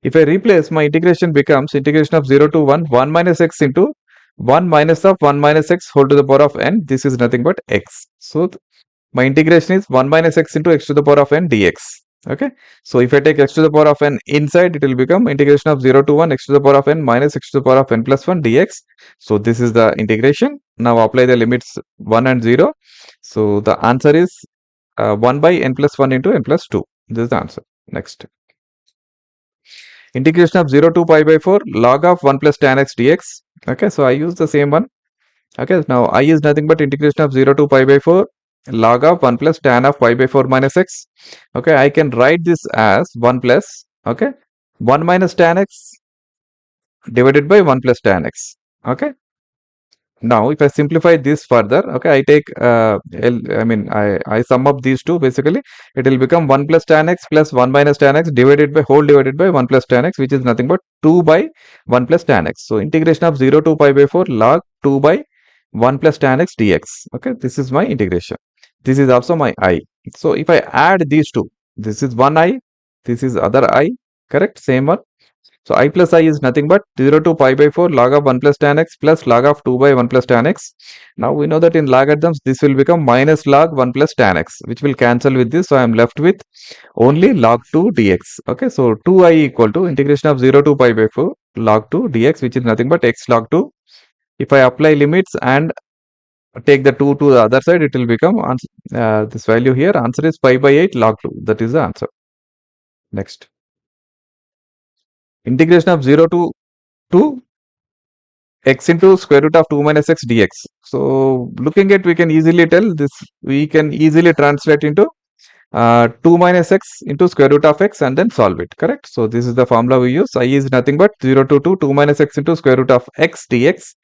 If I replace, my integration becomes integration of 0 to 1 1 minus x into 1 minus of 1 minus x whole to the power of n. This is nothing but x. So my integration is 1 minus x into x to the power of n dx. Okay, so if I take x to the power of n inside, it will become integration of 0 to 1 x to the power of n minus x to the power of n plus 1 dx. So this is the integration. Now apply the limits 1 and 0. So the answer is 1 by n plus 1 into n plus 2. This is the answer. Next. Integration of 0 to pi by 4 log of 1 plus tan x dx. Okay, so I use the same one. Okay, now I is nothing but integration of 0 to pi by 4 log of 1 plus tan of pi by 4 minus x. Okay, I can write this as 1 plus, okay, 1 minus tan x divided by 1 plus tan x. Okay. Now, if I simplify this further, okay, I take, I sum up these two, basically, it will become 1 plus tan x plus 1 minus tan x divided by 1 plus tan x, which is nothing but 2 by 1 plus tan x. So, integration of 0 to pi by 4 log 2 by 1 plus tan x dx. Okay, this is my integration. This is also my I. So, if I add these two, this is one I, this is other I, correct? Same one. So I plus I is nothing but 0 to pi by 4 log of 1 plus tan x plus log of 2 by 1 plus tan x. Now we know that in logarithms this will become minus log 1 plus tan x, which will cancel with this. So I am left with only log 2 dx. Okay, so 2I equal to integration of 0 to pi by 4 log 2 dx, which is nothing but x log 2. If I apply limits and take the 2 to the other side, it will become this value here. Answer is pi by 8 log 2. That is the answer. Next. Integration of 0 to 2 x into square root of 2 minus x dx. So looking at, we can easily tell this, we can easily translate into 2 minus x into square root of x and then solve it, correct? So this is the formula we use. I is nothing but 0 to 2 minus x into square root of x dx.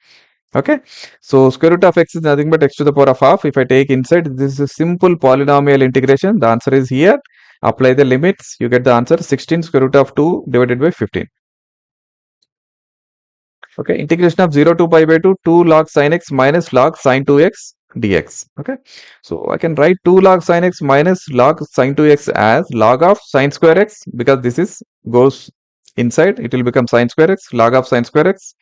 Okay, so square root of x is nothing but x to the power of half. If I take inside, this is a simple polynomial integration. The answer is here. Apply the limits, you get the answer 16 square root of 2 divided by 15. Okay, integration of 0 to pi by 2 log sin x minus log sin 2x dx. Okay, so I can write 2 log sin x minus log sin 2x as log of sin square x, because this is goes inside, it will become sin square x, log of sin square x.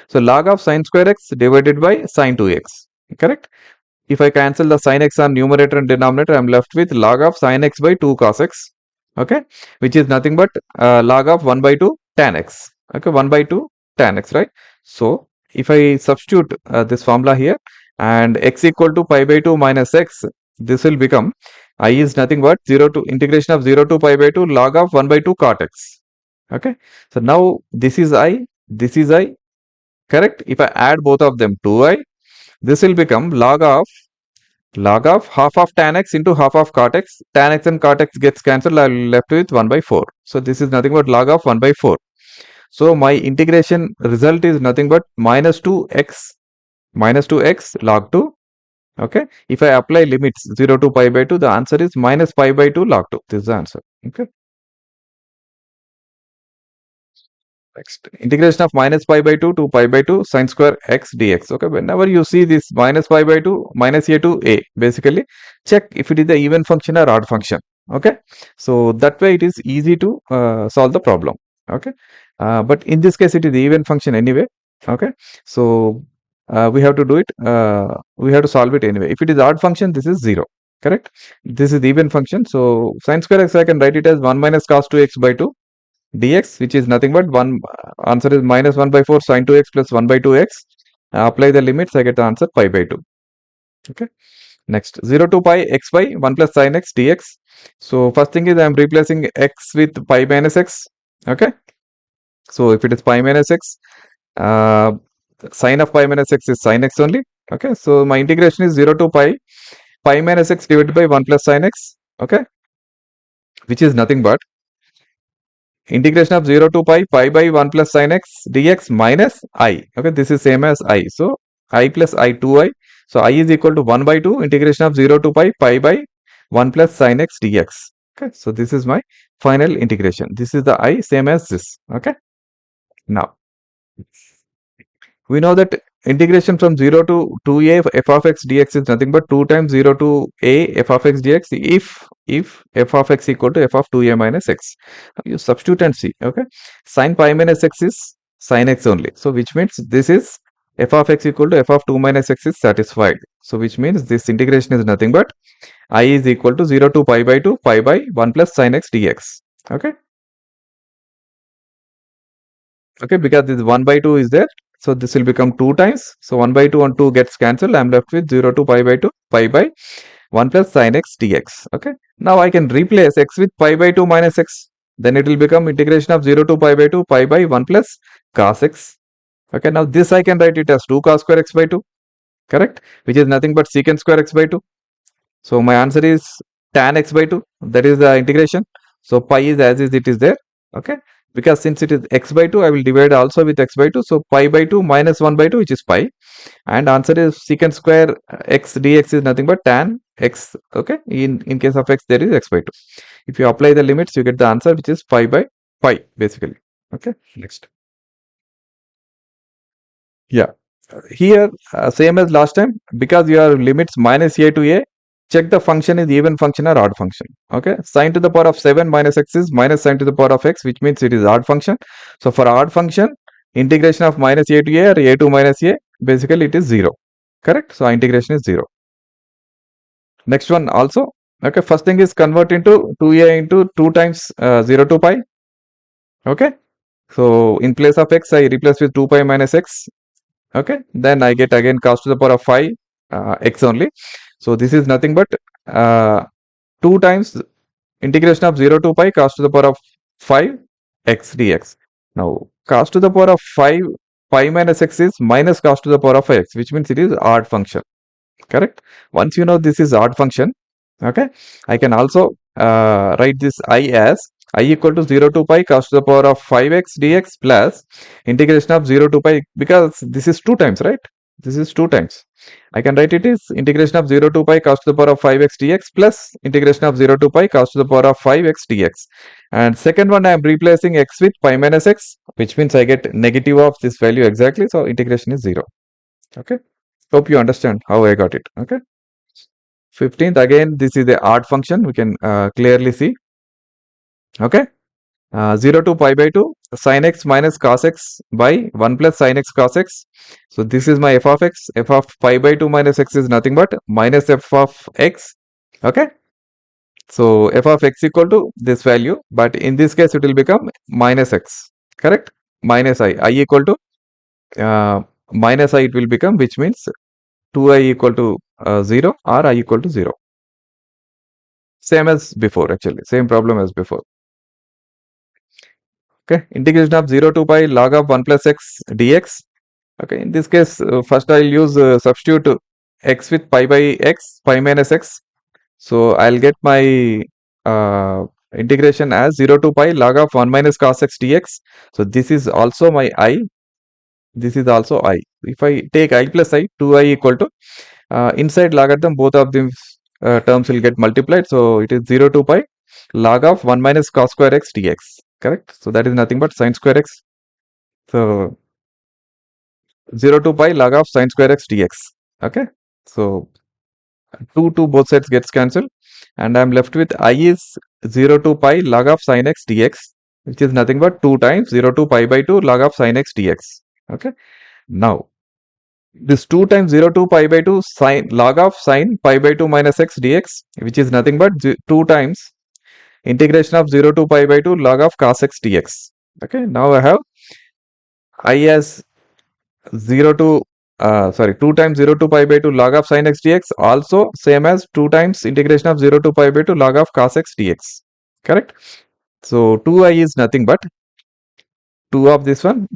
So log of sin square x divided by sin 2x, correct? If I cancel the sin x on numerator and denominator, I am left with log of sin x by 2 cos x, okay, which is nothing but log of 1 by 2 tan x. Okay, 1 by 2 tan x, right? So if I substitute this formula here and x equal to pi by 2 minus x, this will become I is nothing but 0 to integration of 0 to pi by 2 log of 1 by 2 cot x. Okay, so now this is I, correct? If I add both of them, 2I, this will become log of half of tan x into half of cot x. Tan x and cot x gets cancelled, I will left with 1 by 4. So this is nothing but log of 1 by 4. So my integration result is nothing but minus 2x log 2. Okay, if I apply limits 0 to pi by 2, the answer is minus pi by 2 log 2. This is the answer. Okay. Next, integration of minus pi by 2 to pi by 2 sin square x dx. Okay, whenever you see this minus pi by 2 minus a to a, basically check if it is the even function or odd function. Okay, so that way it is easy to solve the problem. Okay, but in this case it is the even function anyway. Okay, so we have to do it, we have to solve it anyway. If it is odd function, this is 0, correct? This is the even function, so sin square x I can write it as 1 minus cos 2x by 2 dx, which is nothing but 1, answer is minus 1 by 4 sin 2x plus 1 by 2x. Apply the limits, I get the answer pi by 2. Okay, next 0 to pi x by 1 plus sin x dx. So first thing is I am replacing x with pi minus x. Okay, so if it is pi minus x, uh, sin of pi minus x is sin x only. Okay, so my integration is 0 to pi minus x divided by 1 plus sin x. Okay, which is nothing but integration of 0 to pi by 1 plus sin x dx minus I. Okay, this is same as I. So I plus I 2I. So I is equal to 1 by 2 integration of 0 to pi by 1 plus sin x dx. Okay, so this is my final integration. This is the I, same as this. Okay, now we know that integration from 0 to 2a f of x dx is nothing but 2 times 0 to a f of x dx if f of x equal to f of 2a minus x. You substitute and see. Okay, sin pi minus x is sin x only, so which means this is f of x equal to f of 2 minus x is satisfied. So which means this integration is nothing but I is equal to 0 to pi by 2 pi by 1 plus sin x dx. Okay, okay, because this 1 by 2 is there, so this will become 2 times. So 1 by 2 and 2 gets cancelled. I am left with 0 to pi by 2 pi by 1 plus sin x dx. Okay, now I can replace x with pi by 2 minus x, then it will become integration of 0 to pi by 2 pi by 1 plus cos x. Okay, now this I can write it as 2 cos square x by 2, correct, which is nothing but secant square x by 2. So my answer is tan x by 2. That is the integration. So pi is as is it is there. Okay. Because since it is x by 2, I will divide also with x by 2. So pi by 2 minus 1 by 2, which is pi. And answer is secant square x dx is nothing but tan x. Okay. In case of x, there is x by 2. If you apply the limits, you get the answer, which is pi by pi, basically. Okay. Next. Yeah. Here, same as last time, because your limits minus a to a, check the function is even function or odd function. Okay. Sine to the power of 7 minus x is minus sine to the power of x, which means it is odd function. So for odd function, integration of minus a to a or a to minus a, basically it is 0. Correct. So integration is 0. Next one also. Okay. First thing is convert into 2a into 2 times 0 to pi. Okay. So in place of x, I replace with 2 pi minus x. Okay, then I get again cos to the power of 5 x only. So this is nothing but 2 times integration of 0 to pi cos to the power of 5 x dx. Now cos to the power of 5 pi minus x is minus cos to the power of x, which means it is odd function. Correct. Once you know this is odd function, okay, I can also write this I as I equal to 0 to pi cos to the power of 5x dx plus integration of 0 to pi, because this is 2 times, right? This is 2 times. I can write it is integration of 0 to pi cos to the power of 5x dx plus integration of 0 to pi cos to the power of 5x dx. And second one, I am replacing x with pi minus x, which means I get negative of this value exactly. So integration is 0. Okay. Hope you understand how I got it. Okay. 15th, again, this is the odd function. We can clearly see. Okay. 0 to pi by 2 sin x minus cos x by 1 plus sin x cos x. So this is my f of x. F of pi by 2 minus x is nothing but minus f of x. Okay. So f of x equal to this value, but in this case it will become minus x. Correct. Minus I equal to minus I it will become, which means 2i equal to 0 or I equal to 0. Same as before, actually. Same problem as before. Okay. Integration of 0 to pi log of 1 plus x dx. Okay. In this case, first I'll use substitute x with pi by x, pi minus x. So I'll get my integration as 0 to pi log of 1 minus cos x dx. So this is also my I. This is also I. If I take I plus I, 2i equal to inside logarithm, both of these terms will get multiplied. So it is 0 to pi log of 1 minus cos square x dx. Correct. So that is nothing but sine square x. So 0 to pi log of sine square x dx. Okay. So 2 to both sides gets cancelled, and I am left with I is 0 to pi log of sine x dx, which is nothing but 2 times 0 to pi by 2 log of sine x dx. Okay. Now this 2 times 0 to pi by 2 sine log of sine pi by 2 minus x dx, which is nothing but 2 times integration of 0 to pi by 2 log of cos x dx. Okay. Now I have I as 0 to 2 times 0 to pi by 2 log of sin x dx, also same as 2 times integration of 0 to pi by 2 log of cos x dx. Correct. So 2i is nothing but 2 of this one,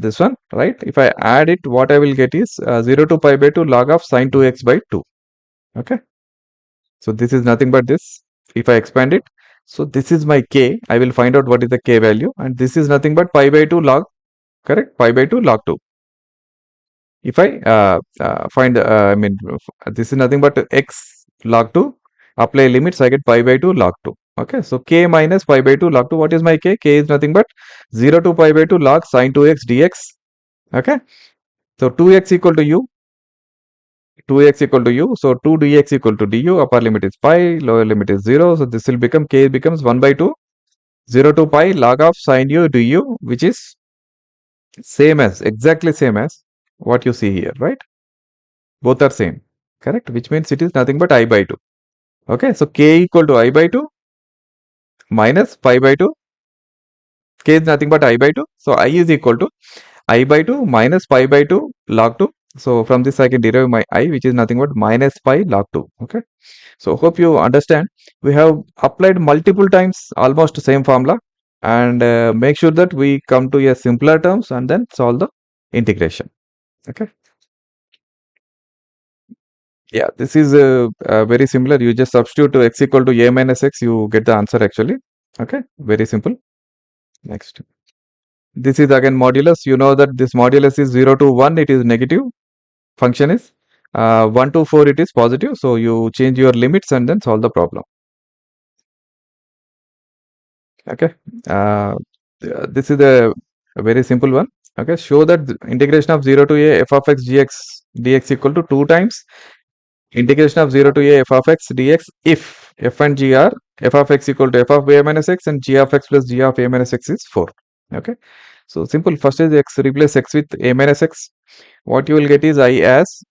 right? If I add it, what I will get is 0 to pi by 2 log of sin 2x by 2. Okay. So this is nothing but this. If I expand it, so this is my k. I will find out what is the k value, and this is nothing but pi by 2 log. Correct. Pi by 2 log 2. If I find, this is nothing but x log 2, apply limits, I get pi by 2 log 2. Okay, so k minus pi by 2 log 2. What is my k? K is nothing but 0 to pi by 2 log sin 2x dx. Okay, so 2x equal to u, 2x equal to u. So 2 dx equal to du. Upper limit is pi, lower limit is 0. So this will become, k becomes 1 by 2, 0 to pi log of sin u du, which is same as, exactly same as what you see here, right? Both are same. Correct. Which means it is nothing but I by 2. Okay. So k equal to I by 2 minus pi by 2. K is nothing but I by 2. So I is equal to I by 2 minus pi by 2 log 2. So from this I can derive my I, which is nothing but minus pi log 2. Okay. So hope you understand. We have applied multiple times almost same formula, and make sure that we come to a simpler terms and then solve the integration. Okay. Yeah, this is very similar. You just substitute to x equal to a minus x, you get the answer actually. Okay, very simple. Next. This is again modulus. You know that this modulus is 0 to 1, it is negative. Function is 1 to 4, it is positive. So you change your limits and then solve the problem. Okay. This is a very simple one. Okay. Show that the integration of 0 to a f of x dx equal to 2 times integration of 0 to a f of x dx if f and g are f of x equal to f of a minus x and g of x plus g of a minus x is 4. Okay. So simple. First is x, replace x with a minus x. What you will get is I as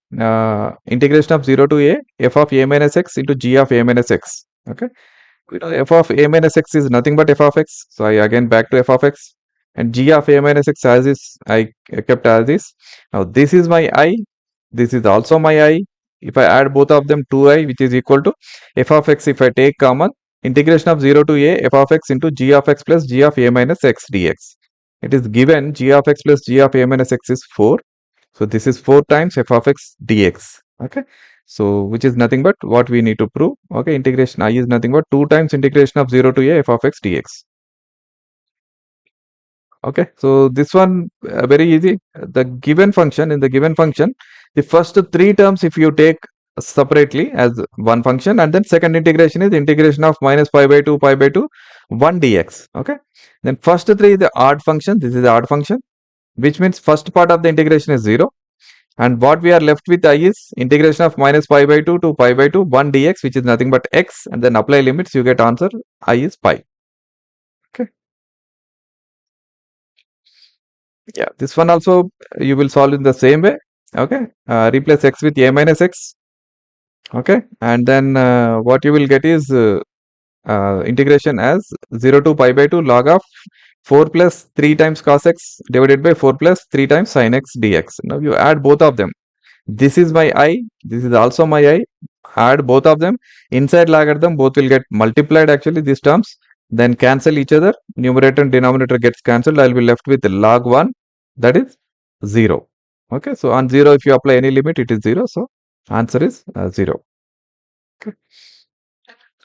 integration of 0 to a f of a minus x into g of a minus x. Okay. We know f of a minus x is nothing but f of x. So I again back to f of x, and g of a minus x as is I kept as is. Now this is my I, this is also my I. If I add both of them, 2i, which is equal to f of x, if I take common, integration of 0 to a f of x into g of x plus g of a minus x dx. It is given g of x plus g of a minus x is 4. So this is 4 times f of x dx. Okay. So which is nothing but what we need to prove. Okay. Integration I is nothing but 2 times integration of 0 to a f of x dx. Okay. So this one very easy. The given function, in the given function, the first 3 terms if you take separately as one function, and then second integration is integration of minus pi by 2 1 dx. Okay. Then first 3 is the odd function. This is the odd function, which means first part of the integration is 0. And what we are left with I is integration of minus pi by 2 to pi by 2 1 dx, which is nothing but x, and then apply limits, you get answer I is pi. Okay. Yeah, this one also you will solve in the same way. Okay. Replace x with a minus x. Okay. And then what you will get is integration as 0 to pi by 2 log of 4 plus 3 times cos x divided by 4 plus 3 times sin x dx. Now you add both of them. This is my I, this is also my I. Add both of them. Inside logarithm, both will get multiplied actually, these terms. Then cancel each other. Numerator and denominator gets cancelled. I will be left with log 1, that is 0. Okay, so on 0, if you apply any limit, it is 0. So answer is 0. Okay.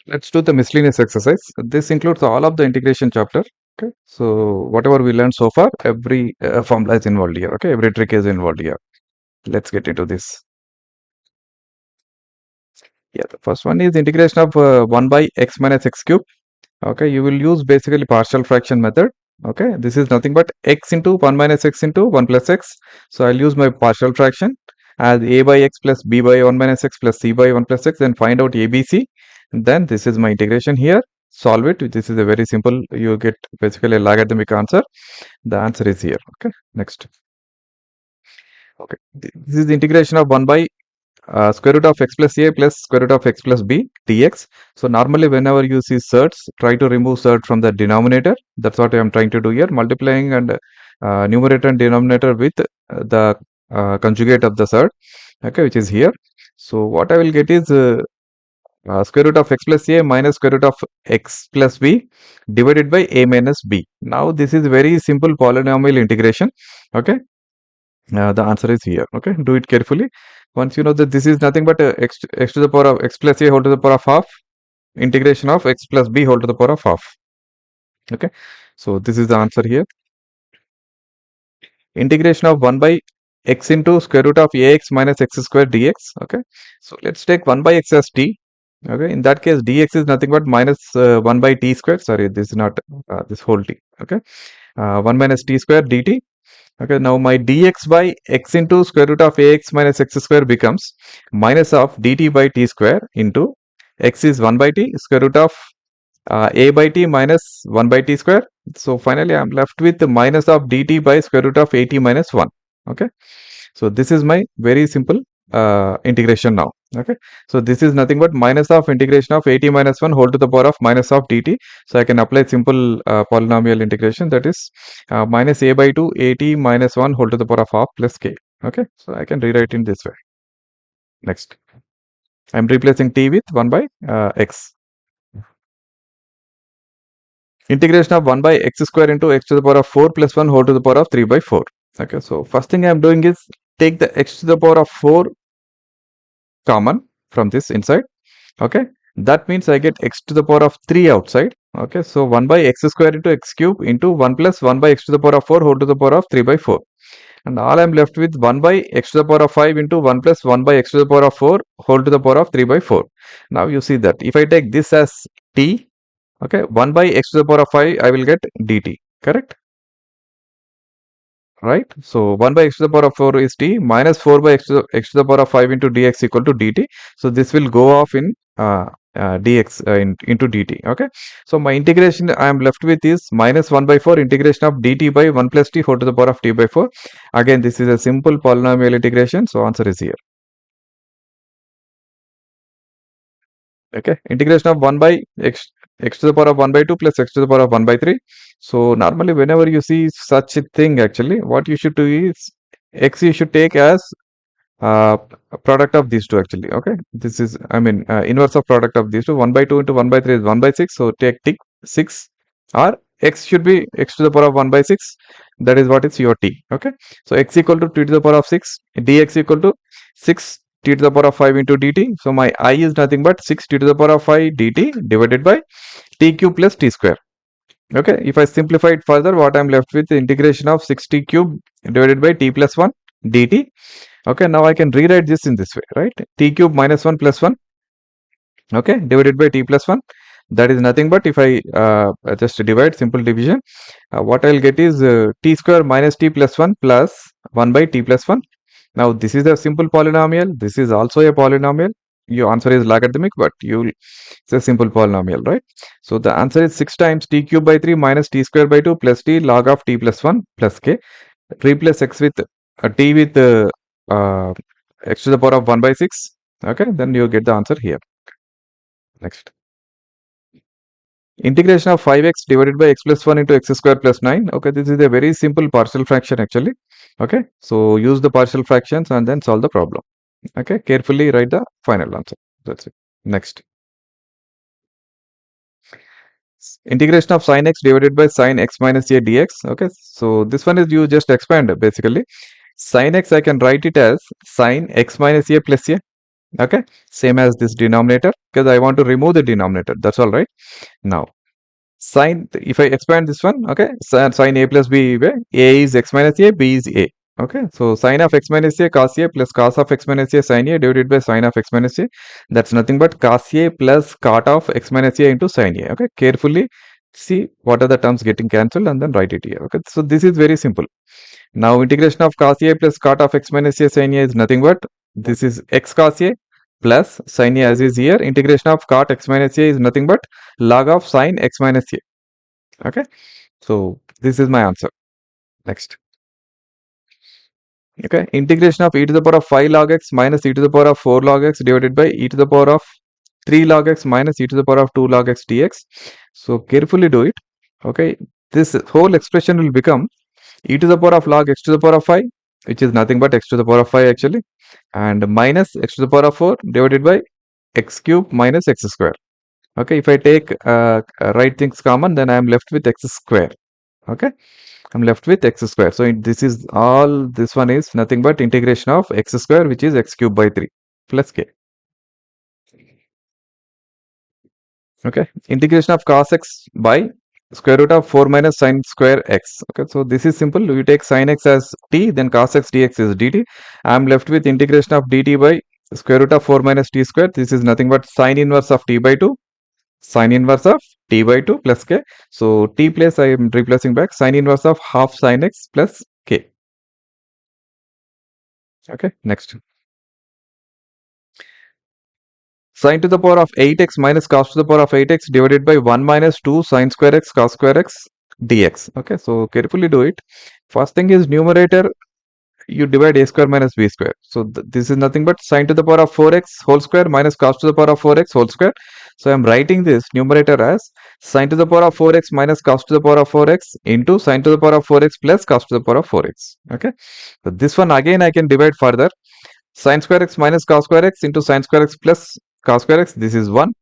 Let's do the miscellaneous exercise. This includes all of the integration chapter. Okay, so whatever we learned so far, every formula is involved here. Okay, every trick is involved here. Let's get into this. Yeah, the first one is integration of 1 by x minus x cube. Okay, you will use basically partial fraction method. Okay, this is nothing but x into 1 minus x into 1 plus x. So I'll use my partial fraction as a by x plus b by 1 minus x plus c by 1 plus x, and find out abc. Then this is my integration here. Solve it. This is a very simple. You get basically a logarithmic answer. The answer is here. Okay, next. Okay, this is the integration of 1 by square root of x plus a plus square root of x plus b dx. So normally whenever you see surds, try to remove surd from the denominator. That's what I am trying to do here, multiplying and numerator and denominator with the conjugate of the surd, okay, which is here. So what I will get is square root of x plus a minus square root of x plus b divided by a minus b. Now this is very simple polynomial integration. Okay, the answer is here. Okay, do it carefully. Once you know that this is nothing but x to the power of x plus a whole to the power of half, integration of x plus b whole to the power of half. Okay, so this is the answer here. Integration of 1 by x into square root of ax minus x square dx. Okay, so let's take 1 by x as t. Okay, in that case dx is nothing but minus 1 by t square. Sorry, this is not this whole t. Okay, 1 minus t square dt. Okay, now my dx by x into square root of ax minus x square becomes minus of dt by t square into x is 1 by t square root of a by t minus 1 by t square. So finally I am left with the minus of dt by square root of at minus 1. Okay, so this is my very simple integration now. Okay, so this is nothing but minus of integration of at minus 1 whole to the power of minus of dt. So I can apply simple polynomial integration, that is minus a by 2 at minus 1 whole to the power of half plus k. Okay, so I can rewrite in this way. Next, I am replacing t with 1 by x. Integration of 1 by x square into x to the power of 4 plus 1 whole to the power of 3 by 4. Okay, so first thing I am doing is take the x to the power of 4 common from this inside. Okay, that means I get x to the power of 3 outside. Okay, so 1 by x square into x cube into 1 plus 1 by x to the power of 4 whole to the power of 3 by 4. And all I'm left with 1 by x to the power of 5 into 1 plus 1 by x to the power of 4 whole to the power of 3 by 4. Now you see that if I take this as t, okay, 1 by x to the power of 5, I will get dt, correct? Right? So 1 by x to the power of 4 is t minus 4 by x to the power of 5 into dx equal to dt. So this will go off in dx into dt. Okay. So my integration I am left with is minus 1 by 4 integration of dt by 1 plus t whole to the power of t by 4. Again, this is a simple polynomial integration. So answer is here. Okay, integration of 1 by x to the power of 1 by 2 plus x to the power of 1 by 3. So normally whenever you see such a thing, actually what you should do is x you should take as uh, product of these two actually. Okay, this is inverse of product of these two. 1 by 2 into 1 by 3 is 1 by 6, so take 6, or x should be x to the power of 1 by 6, that is what is your t. Okay, so x equal to t to the power of 6, dx equal to 6 t to the power of 5 into dt. So my I is nothing but 6 t to the power of 5 dt divided by t cube plus t square. Okay, if I simplify it further, what I'm left with, the integration of 6t cube divided by t plus 1 dt. Okay, now I can rewrite this in this way, right? T cube minus 1 plus 1, okay, divided by t plus 1. That is nothing but if I just divide, simple division, what I'll get is t square minus t plus 1 plus 1 by t plus 1. Now this is a simple polynomial. This is also a polynomial. Your answer is logarithmic, but it's a simple polynomial, right? So the answer is 6 times t cube by 3 minus t square by 2 plus t log of t plus 1 plus k. Replace x with t with uh, x to the power of 1 by 6. Okay, then you get the answer here. Next. Integration of 5x divided by x plus 1 into x square plus 9. Okay, this is a very simple partial fraction actually. Okay, so use the partial fractions and then solve the problem. Okay, carefully write the final answer. That's it. Next. Integration of sin x divided by sin x minus a dx. Okay, so this one is you just expand basically. Sin x I can write it as sin x minus a plus a. Okay, same as this denominator, because I want to remove the denominator. That's all right. Now sin, if I expand this one, okay, sin a plus b, a is x minus a, b is a. Okay, so sin of x minus a cos a plus cos of x minus a sin a divided by sin of x minus a. That's nothing but cos a plus cot of x minus a into sin a. Okay, carefully see what are the terms getting cancelled and then write it here. Okay, so this is very simple. Now integration of cos a plus cot of x minus a sin a is nothing but this is x cos a plus sin a as is here. Integration of cot x minus a is nothing but log of sin x minus a. Okay, so this is my answer. Next. Okay, integration of e to the power of 5 log x minus e to the power of 4 log x divided by e to the power of 3 log x minus e to the power of 2 log x dx. So carefully do it. Okay, this whole expression will become e to the power of log x to the power of 5, which is nothing but x to the power of 5 actually, and minus x to the power of 4 divided by x cube minus x square. Okay, if I take right things common, then I am left with x square. Okay, I'm left with x square. So this is all, this one is nothing but integration of x square, which is x cube by 3 plus k. Okay, integration of cos x by square root of 4 minus sin square x. Okay, so this is simple. You take sin x as t, then cos x dx is dt. I am left with integration of dt by square root of 4 minus t square. This is nothing but sin inverse of t by 2. Sin inverse of t by 2 plus k. So t place I am replacing back sin inverse of half sin x plus k. Okay, next. Sin to the power of 8x minus cos to the power of 8x divided by 1 minus 2 sin square x cos square x dx. Okay, so carefully do it. First thing is numerator, you divide a square minus b square. So this is nothing but sin to the power of 4x whole square minus cos to the power of 4x whole square. So I am writing this numerator as sin to the power of 4x minus cos to the power of 4x into sin to the power of 4x plus cos to the power of 4x. Okay, so this one again I can divide further. Sin square x minus cos square x into sin square x plus cos square x, this is 1.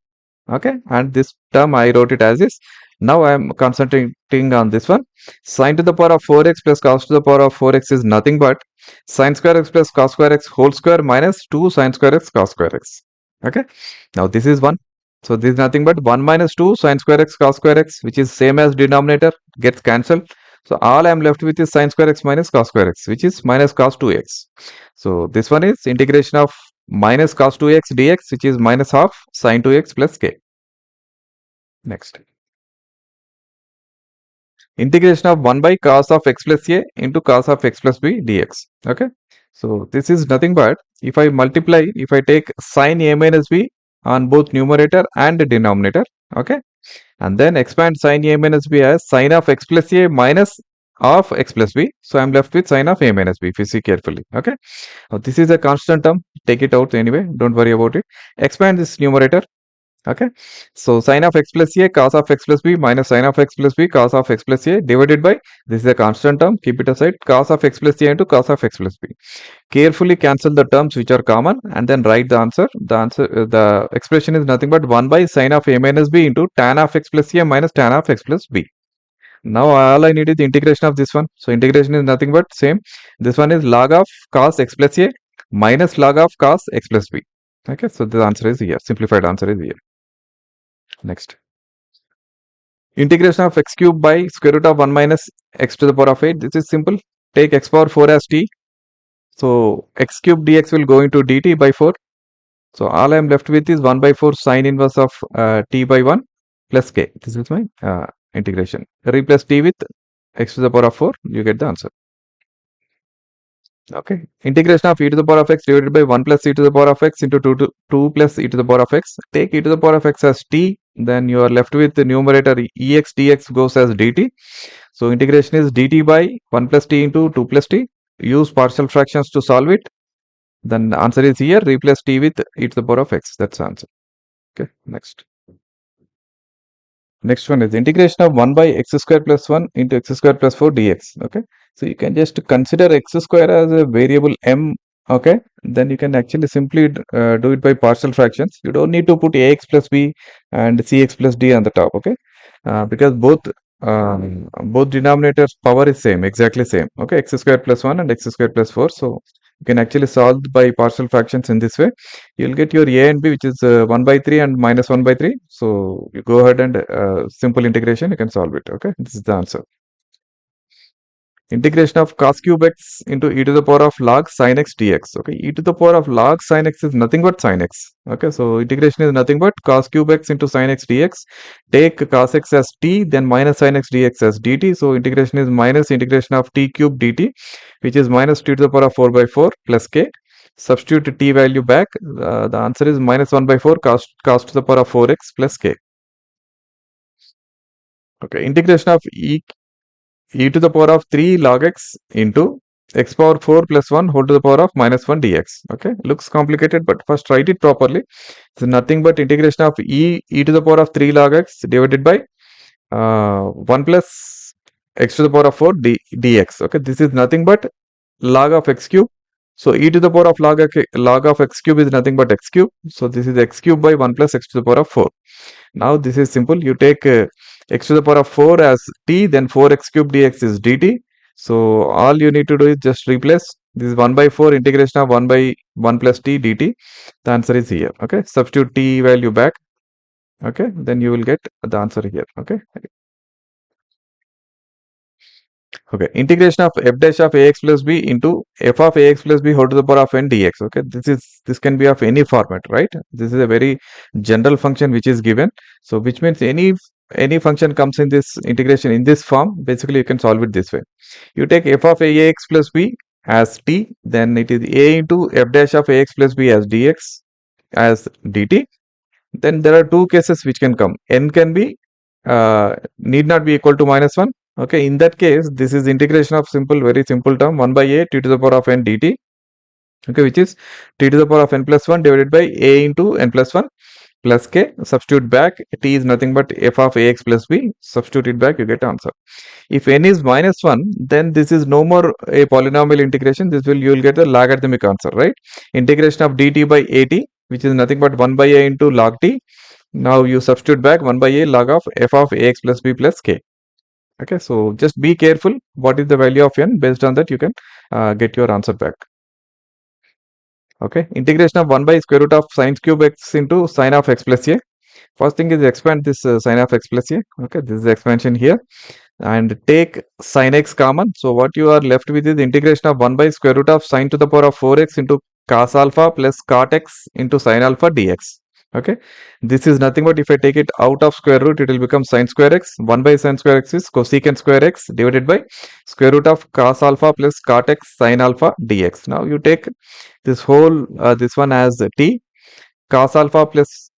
Okay, and this term I wrote it as is. Now I am concentrating on this one. Sine to the power of 4x plus cos to the power of 4x is nothing but sine square x plus cos square x whole square minus 2 sine square x cos square x. Okay, now this is 1. So this is nothing but 1 minus 2 sine square x cos square x, which is same as denominator, gets cancelled. So all I am left with is sine square x minus cos square x, which is minus cos 2x. So this one is integration of minus cos 2x dx, which is minus half sine 2x plus k. Next. Integration of 1 by cos of x plus a into cos of x plus b dx. Okay. So this is nothing but if I multiply, if I take sine a minus b on both numerator and denominator. Okay. And then expand sine a minus b as sine of x plus a minus of x plus b. So I'm left with sine of a minus b if you see carefully. Okay. Now this is a constant term. Take it out anyway. Don't worry about it. Expand this numerator. Okay, so sine of x plus a cos of x plus b minus sine of x plus b cos of x plus a divided by, this is a constant term, keep it aside, cos of x plus a into cos of x plus b. Carefully cancel the terms which are common and then write the answer. The expression is nothing but 1 by sine of a minus b into tan of x plus a minus tan of x plus b. Now all I need is the integration of this one. So integration is nothing but same. This one is log of cos x plus a minus log of cos x plus b. Okay, so the answer is here. Simplified answer is here. Next. Integration of x cube by square root of 1 minus x to the power of 8. This is simple. Take x power 4 as t. So x cube dx will go into dt by 4. So all I am left with is 1 by 4 sine inverse of t by 1 plus k. This is my integration. Replace t with x to the power of 4. You get the answer. Okay. Integration of e to the power of x divided by 1 plus e to the power of x into 2 plus e to the power of x. Take e to the power of x as t. Then you are left with the numerator ex dx goes as dt. So integration is dt by 1 plus t into 2 plus t. Use partial fractions to solve it. Then the answer is here. Replace t with e to the power of x. That's the answer. Okay. Next. Next one is integration of 1 by x square plus 1 into x square plus 4 dx. Okay. So you can just consider x square as a variable m. Okay. Then you can actually simply do it by partial fractions. You don't need to put ax plus b and cx plus d on the top. Okay. Because both denominators power is same, exactly same. Okay. X square plus 1 and x square plus 4. So you can actually solve by partial fractions in this way. You'll get your a and b, which is 1 by 3 and minus 1 by 3. So you go ahead and simple integration, you can solve it. Okay, this is the answer. Integration of cos cube x into e to the power of log sin x dx. Okay, e to the power of log sin x is nothing but sin x. Okay, so integration is nothing but cos cube x into sin x dx. Take cos x as t, then minus sin x dx as dt. So integration is minus integration of t cube dt, which is minus t to the power of 4 by 4 plus k. Substitute t value back. The answer is minus 1 by 4 cos to the power of 4x plus k. Okay, integration of e to the power of 3 log x into x power 4 plus 1 whole to the power of minus 1 dx. Okay, looks complicated, but first write it properly. So nothing but integration of e to the power of 3 log x divided by 1 plus x to the power of 4 dx. Okay, this is nothing but log of x cube. So e to the power of log of x cube is nothing but x cube. So this is x cube by 1 plus x to the power of 4. Now this is simple. You take x to the power of 4 as t, then 4x cube dx is dt. So all you need to do is just replace this is 1 by 4 integration of 1 by 1 plus t dt. The answer is here. Okay, substitute t value back. Okay, then you will get the answer here. Okay. Okay, integration of f dash of ax plus b into f of ax plus b whole to the power of n dx. Okay, this can be of any format, right? This is a very general function which is given. So which means any function comes in this integration in this form, basically you can solve it this way. You take f of ax plus b as t, then it is a into f dash of ax plus b as dx as dt. Then there are two cases which can come. N can be need not be equal to minus 1. Okay, in that case, this is integration of very simple term 1 by a t to the power of n dt. Okay, which is t to the power of n plus 1 divided by a into n plus 1 plus k. Substitute back, t is nothing but f of ax plus b. Substitute it back, you get answer. If n is minus 1, then this is no more a polynomial integration. You will get the logarithmic answer, right? Integration of dt by at, which is nothing but 1 by a into log t Now you substitute back 1 by a log of f of ax plus b plus k. Okay, so just be careful what is the value of n. Based on that, you can get your answer back. Okay, integration of 1 by square root of sine cube x into sine of x plus a. First thing is expand this sine of x plus a. Okay, this is expansion here. And take sin x common. So what you are left with is integration of 1 by square root of sine to the power of 4x into cos alpha plus cot x into sin alpha dx. Okay, this is nothing but if I take it out of square root, it will become sine square x. 1 by sine square x is cosecant square x divided by square root of cos alpha plus cot x sin alpha dx. Now you take this whole this one as t, cos alpha plus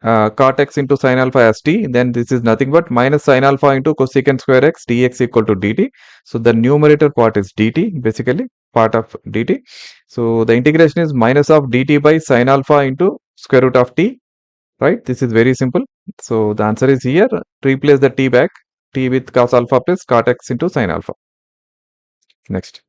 cot x into sin alpha as t, then this is nothing but minus sin alpha into cosecant square x dx equal to dt. So the numerator part is dt, basically part of dt. So the integration is minus of dt by sin alpha into square root of t, right? This is very simple. So the answer is here. Replace the t back, t with cos alpha plus cot x into sin alpha. Next.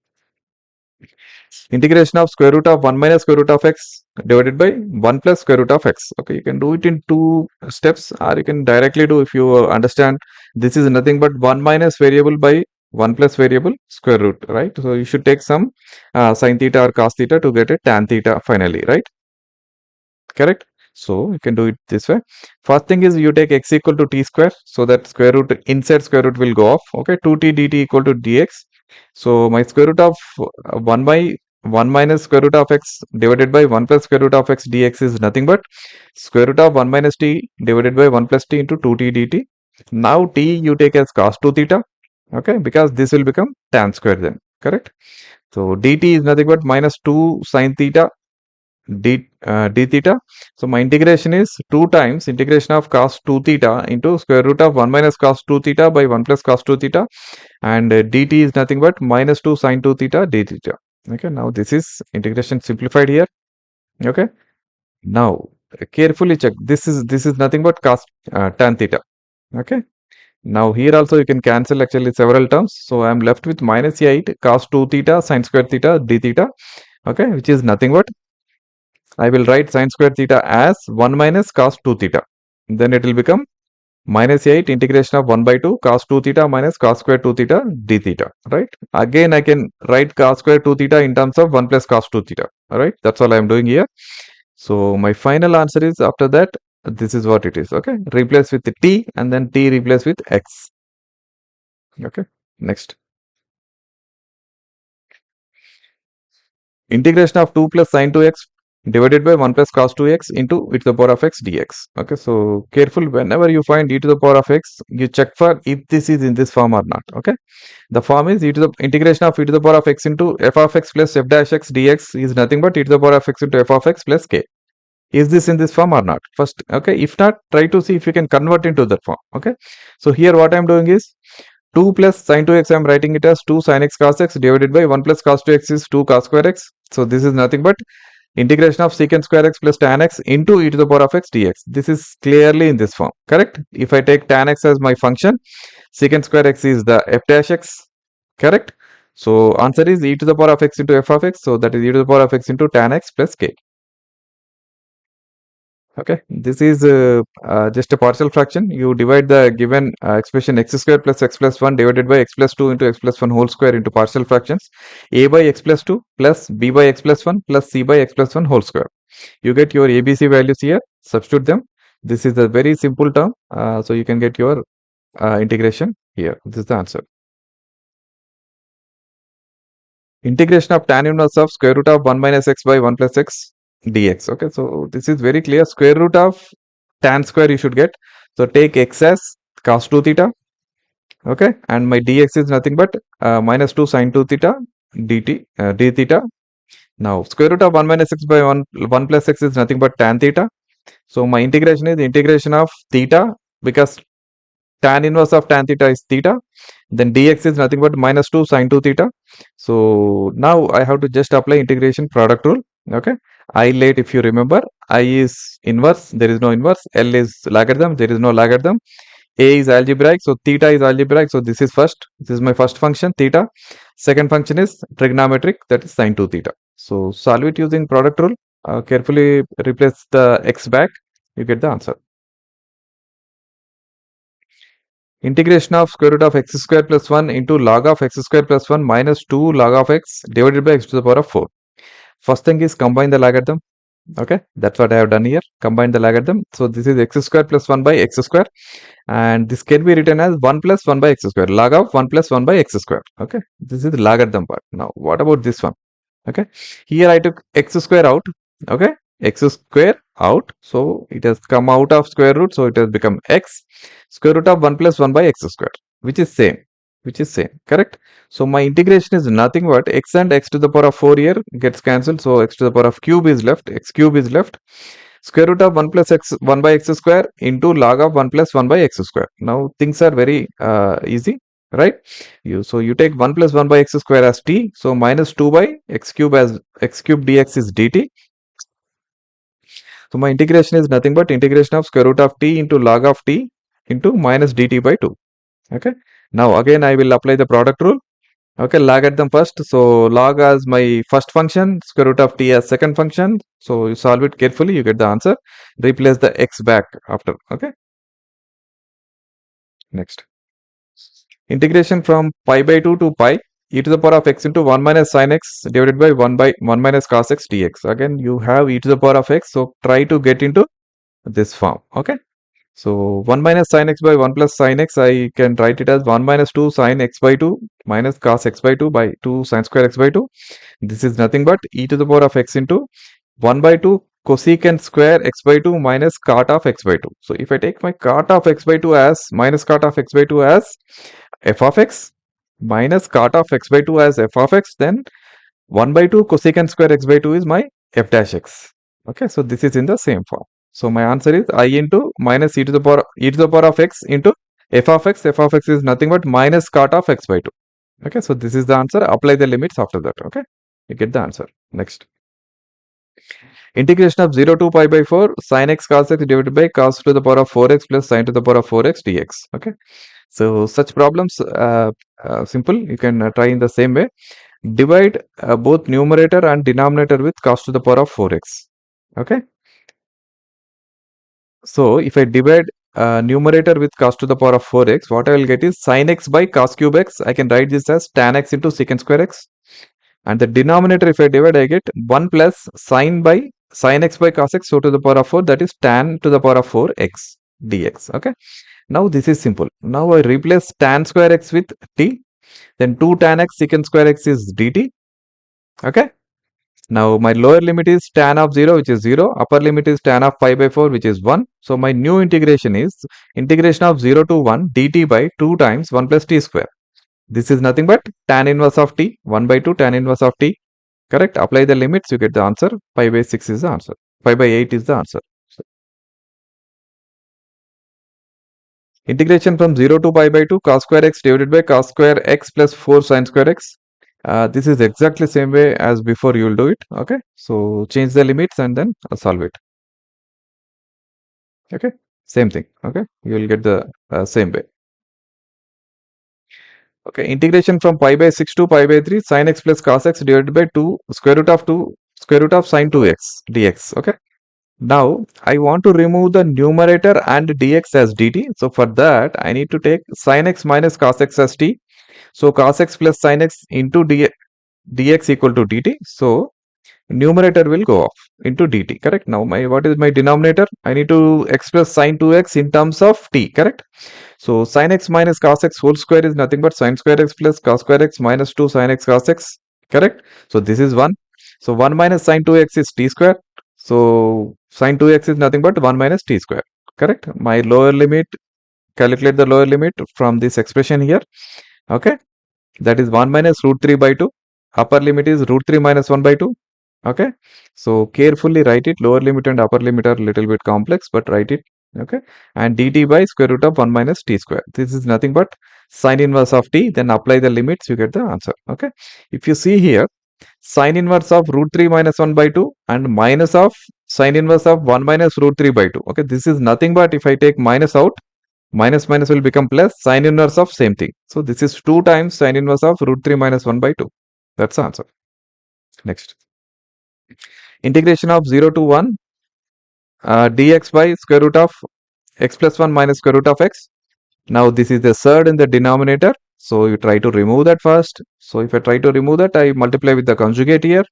Integration of square root of 1 minus square root of x divided by 1 plus square root of x. Okay, you can do it in two steps, or you can directly do if you understand this is nothing but 1 minus variable by 1 plus variable square root, right? So you should take some sin theta or cos theta to get a tan theta finally, right? Correct? So you can do it this way. First thing is you take x equal to t square, so that square root inside square root will go off. Okay, 2t dt equal to dx. So my square root of 1 by 1 minus square root of x divided by 1 plus square root of x dx is nothing but square root of 1 minus t divided by 1 plus t into 2t dt. Now t you take as cos 2 theta. Okay, because this will become tan square then. Correct? So dt is nothing but minus 2 sin theta d theta. So my integration is 2 times integration of cos 2 theta into square root of 1 minus cos 2 theta by 1 plus cos 2 theta, and dt is nothing but minus 2 sin 2 theta d theta. Okay, now this is integration simplified here. Okay, now carefully check, this is nothing but cos tan theta. Okay, now here also you can cancel actually several terms, so I am left with minus 8 cos 2 theta sin square theta d theta. Okay, which is nothing but I will write sin square theta as 1 minus cos 2 theta. Then it will become minus 8 integration of 1 by 2 cos 2 theta minus cos square 2 theta d theta, right? Again, I can write cos square 2 theta in terms of 1 plus cos 2 theta, all right? That's all I am doing here. So my final answer is after that, this is what it is, okay? Replace with the t and then t replace with x, okay? Next. Integration of 2 plus sin 2x divided by 1 plus cos 2x into e to the power of x dx. Okay, so careful whenever you find e to the power of x, you check for if this is in this form or not. Okay, the form is e to the integration of e to the power of x into f of x plus f dash x dx is nothing but e to the power of x into f of x plus k. Is this in this form or not? First, okay, if not, try to see if you can convert into that form. Okay, so here what I am doing is 2 plus sin 2x, I am writing it as 2 sin x cos x divided by 1 plus cos 2x is 2 cos square x. So this is nothing but integration of secant square x plus tan x into e to the power of x dx. This is clearly in this form, correct? If I take tan x as my function, secant square x is the f dash x, correct? So answer is e to the power of x into f of x. So that is e to the power of x into tan x plus k. Okay, this is just a partial fraction. You divide the given expression x square plus x plus 1 divided by x plus 2 into x plus 1 whole square into partial fractions. A by x plus 2 plus b by x plus 1 plus c by x plus 1 whole square. You get your ABC values here, substitute them. This is a very simple term, so you can get your integration here. This is the answer. Integration of tan inverse of square root of 1 minus x by 1 plus x dx. Okay, so this is very clear. Square root of tan square you should get. So take x as cos 2 theta. Okay, and my dx is nothing but minus 2 sin 2 theta d theta. Now square root of 1 minus x by 1 plus x is nothing but tan theta. So my integration is integration of theta, because tan inverse of tan theta is theta. Then dx is nothing but minus 2 sin 2 theta. So now I have to just apply integration product rule. Okay, I late, if you remember, I is inverse, there is no inverse, L is logarithm, there is no logarithm, A is algebraic, so theta is algebraic. So this is first, this is my first function theta. Second function is trigonometric, that is sin 2 theta. So solve it using product rule. Carefully replace the x back, you get the answer. Integration of square root of x square plus 1 into log of x square plus 1 minus 2 log of x divided by x to the power of 4. First thing is combine the logarithm. Okay, that's what I have done here. Combine the logarithm. So this is x square plus 1 by x square, and this can be written as 1 plus 1 by x square. Log of 1 plus 1 by x square. Okay, this is the logarithm part. Now, what about this one? Okay, here I took x square out. Okay, x square out, so it has come out of square root, so it has become x square root of 1 plus 1 by x square, which is same, correct? So my integration is nothing but x and x to the power of 4 here gets cancelled, so x to the power of cube is left, x cube is left, square root of 1 plus x 1 by x square into log of 1 plus 1 by x square. Now things are very easy, right? You take 1 plus 1 by x square as t, so minus 2 by x cube as x cube dx is dt. So my integration is nothing but integration of square root of t into log of t into minus dt by 2. Okay. Now again I will apply the product rule. Okay, logarithm first. So log as my first function, square root of t as second function. So you solve it carefully, you get the answer. Replace the x back after. Okay. Next. Integration from pi by 2 to pi e to the power of x into 1 minus sin x divided by 1 by 1 minus cos x dx. Again, you have e to the power of x. So try to get into this form. Okay. So 1 minus sin x by 1 plus sin x, I can write it as 1 minus 2 sin x by 2 minus cos x by 2 by 2 sin square x by 2. This is nothing but e to the power of x into 1 by 2 cosecant square x by 2 minus cot of x by 2. So if I take my cot of x by 2 as minus cot of x by 2 as f of x minus cot of x by 2 as f of x, then 1 by 2 cosecant square x by 2 is my f dash x. Okay, so this is in the same form. So my answer is I into minus e to the power of x into f of x. F of x is nothing but minus cot of x by 2. Okay, so this is the answer. Apply the limits after that. Okay, you get the answer. Next. Integration of 0 to pi by 4 sin x cos x divided by cos to the power of 4x plus sin to the power of 4x dx. Okay, so such problems simple. You can try in the same way. Divide both numerator and denominator with cos to the power of 4x. Okay. So if I divide numerator with cos to the power of 4x, what I will get is sin x by cos cube x. I can write this as tan x into secant square x. And the denominator, if I divide, I get 1 plus sin x by cos x, so to the power of 4, that is tan to the power of 4x dx. Okay. Now this is simple. Now I replace tan square x with t. Then 2 tan x secant square x is dt. Okay. Now my lower limit is tan of 0, which is 0. Upper limit is tan of pi by 4, which is 1. So my new integration is integration of 0 to 1 dt by 2 times 1 plus t square. This is nothing but tan inverse of t, 1 by 2 tan inverse of t. Correct? Apply the limits, you get the answer. Pi by 6 is the answer. Pi by 8 is the answer. So, integration from 0 to pi by 2 cos square x divided by cos square x plus 4 sin square x. This is exactly same way as before you will do it. Okay, so change the limits and then solve it. Okay, same thing. Okay, you will get the same way. Okay, integration from pi by 6 to pi by 3 sin x plus cos x divided by 2 square root of 2 square root of sin 2x dx. Okay, now I want to remove the numerator and dx as dt. So for that I need to take sin x minus cos x as t. So cos x plus sin x into dx equal to dt. So numerator will go off into dt. Correct. Now what is my denominator? I need to express sin 2x in terms of t. Correct. So sin x minus cos x whole square is nothing but sin square x plus cos square x minus 2 sin x cos x. Correct. So this is 1. So 1 minus sin 2x is t square. So sin 2x is nothing but 1 minus t square. Correct. My lower limit, calculate the lower limit from this expression here. Okay. That is 1 minus root 3 by 2. Upper limit is root 3 minus 1 by 2. Okay. So carefully write it. Lower limit and upper limit are little bit complex, but write it. Okay. And dt by square root of 1 minus t square. This is nothing but sin inverse of t. Then apply the limits, you get the answer. Okay. If you see here, sin inverse of root 3 minus 1 by 2 and minus of sin inverse of 1 minus root 3 by 2. Okay. This is nothing but if I take minus out, minus minus will become plus sin inverse of same thing. So this is 2 times sin inverse of root 3 minus 1 by 2. That's the answer. Next. Integration of 0 to 1 dx by square root of x plus 1 minus square root of x. Now this is the third in the denominator. So you try to remove that first. So if I try to remove that, I multiply with the conjugate here.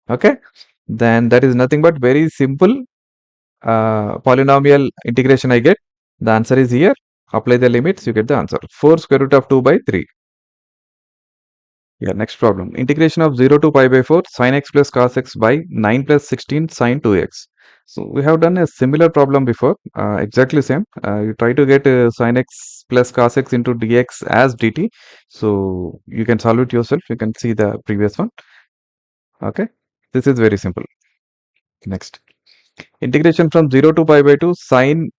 Okay. Then that is nothing but very simple polynomial integration I get. The answer is here. Apply the limits, you get the answer. 4 square root of 2 by 3. Yeah, next problem. Integration of 0 to pi by 4 sin x plus cos x by 9 plus 16 sin 2x. So we have done a similar problem before, exactly same. You try to get sin x plus cos x into dx as dt. So you can solve it yourself. You can see the previous one. Okay, this is very simple. Next, integration from 0 to pi by 2 sin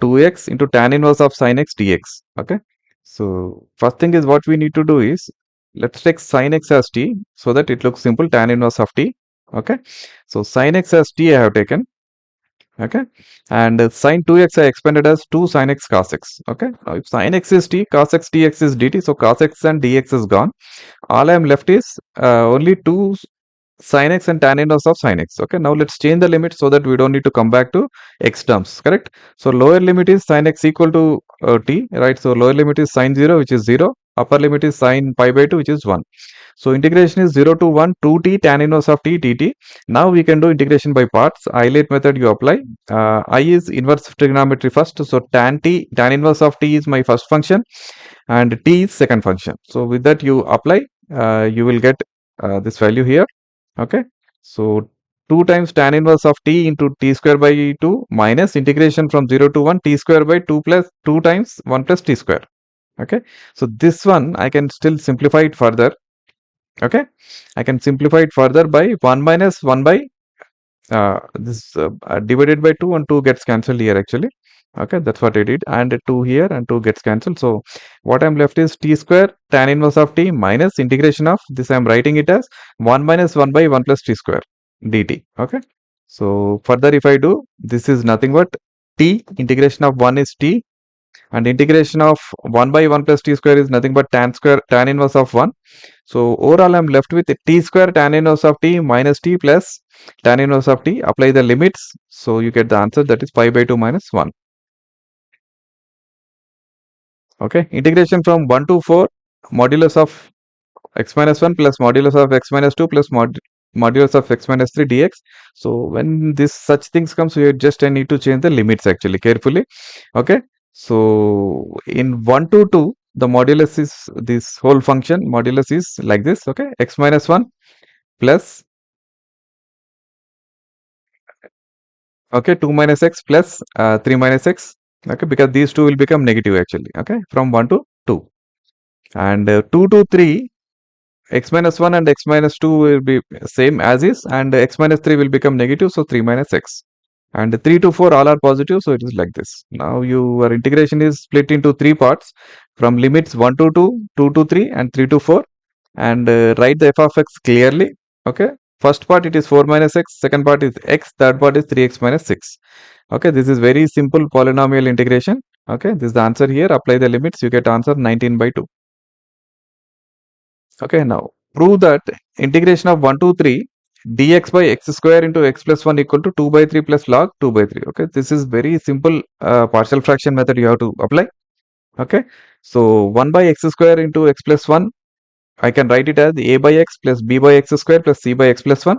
2x into tan inverse of sin x dx. Okay, so first thing is what we need to do is let's take sin x as t so that it looks simple, tan inverse of t. Okay, so sin x as t I have taken. Okay, and sin 2x I expanded as 2 sin x cos x. Okay, now if sin x is t, cos x dx is dt, so cos x and dx is gone. All I am left is only 2 sin x and tan inverse of sin x. Okay, now let's change the limit so that we don't need to come back to x terms, correct? So lower limit is sin x equal to t, right? So lower limit is sin 0, which is 0. Upper limit is sin pi by 2, which is 1. So integration is 0 to 1, 2t tan inverse of t dt. Now we can do integration by parts. Eilert method you apply. I is inverse trigonometry first. So tan inverse of t is my first function and t is second function. So with that you apply, you will get this value here. Okay, so 2 times tan inverse of t into t square by 2 minus integration from 0 to 1 t square by 2 plus 2 times 1 plus t square. Okay, so this one I can still simplify it further. Okay, I can simplify it further by 1 minus 1 by this divided by 2 and 2 gets cancelled here actually. Okay, that's what I did, and 2 here and 2 gets cancelled. So what I'm left is t square tan inverse of t minus integration of this. I'm writing it as 1 minus 1 by 1 plus t square dt. Okay, so further if I do, this is nothing but t, integration of 1 is t, and integration of 1 by 1 plus t square is nothing but tan inverse of 1. So overall I'm left with t square tan inverse of t minus t plus tan inverse of t. Apply the limits, so you get the answer, that is pi by 2 minus 1. Okay, integration from 1 to 4 modulus of x minus 1 plus modulus of x minus 2 plus modulus of x minus 3 dx. So when this such things comes, we just I need to change the limits actually carefully. Okay, so in 1 to 2 the modulus is this whole function modulus is like this. Okay, x minus 1 plus, okay, 2 minus x plus 3 minus x. Okay, because these two will become negative actually. Okay, from 1 to 2, and 2 to 3 x minus 1 and x minus 2 will be same as is, and x minus 3 will become negative, so 3 minus x, and 3 to 4 all are positive, so it is like this. Now your integration is split into 3 parts from limits 1 to 2, 2 to 3 and 3 to 4, and write the f of x clearly. Okay, first part it is 4 minus x, second part is x, third part is 3x minus 6. Okay, this is very simple polynomial integration. Okay, this is the answer here. Apply the limits, you get answer 19 by 2. Okay, now prove that integration of 1 to 3 dx by x square into x plus 1 equal to 2 by 3 plus log 2 by 3. Okay, this is very simple partial fraction method you have to apply. Okay, so 1 by x square into x plus 1, I can write it as a by x plus b by x square plus c by x plus 1.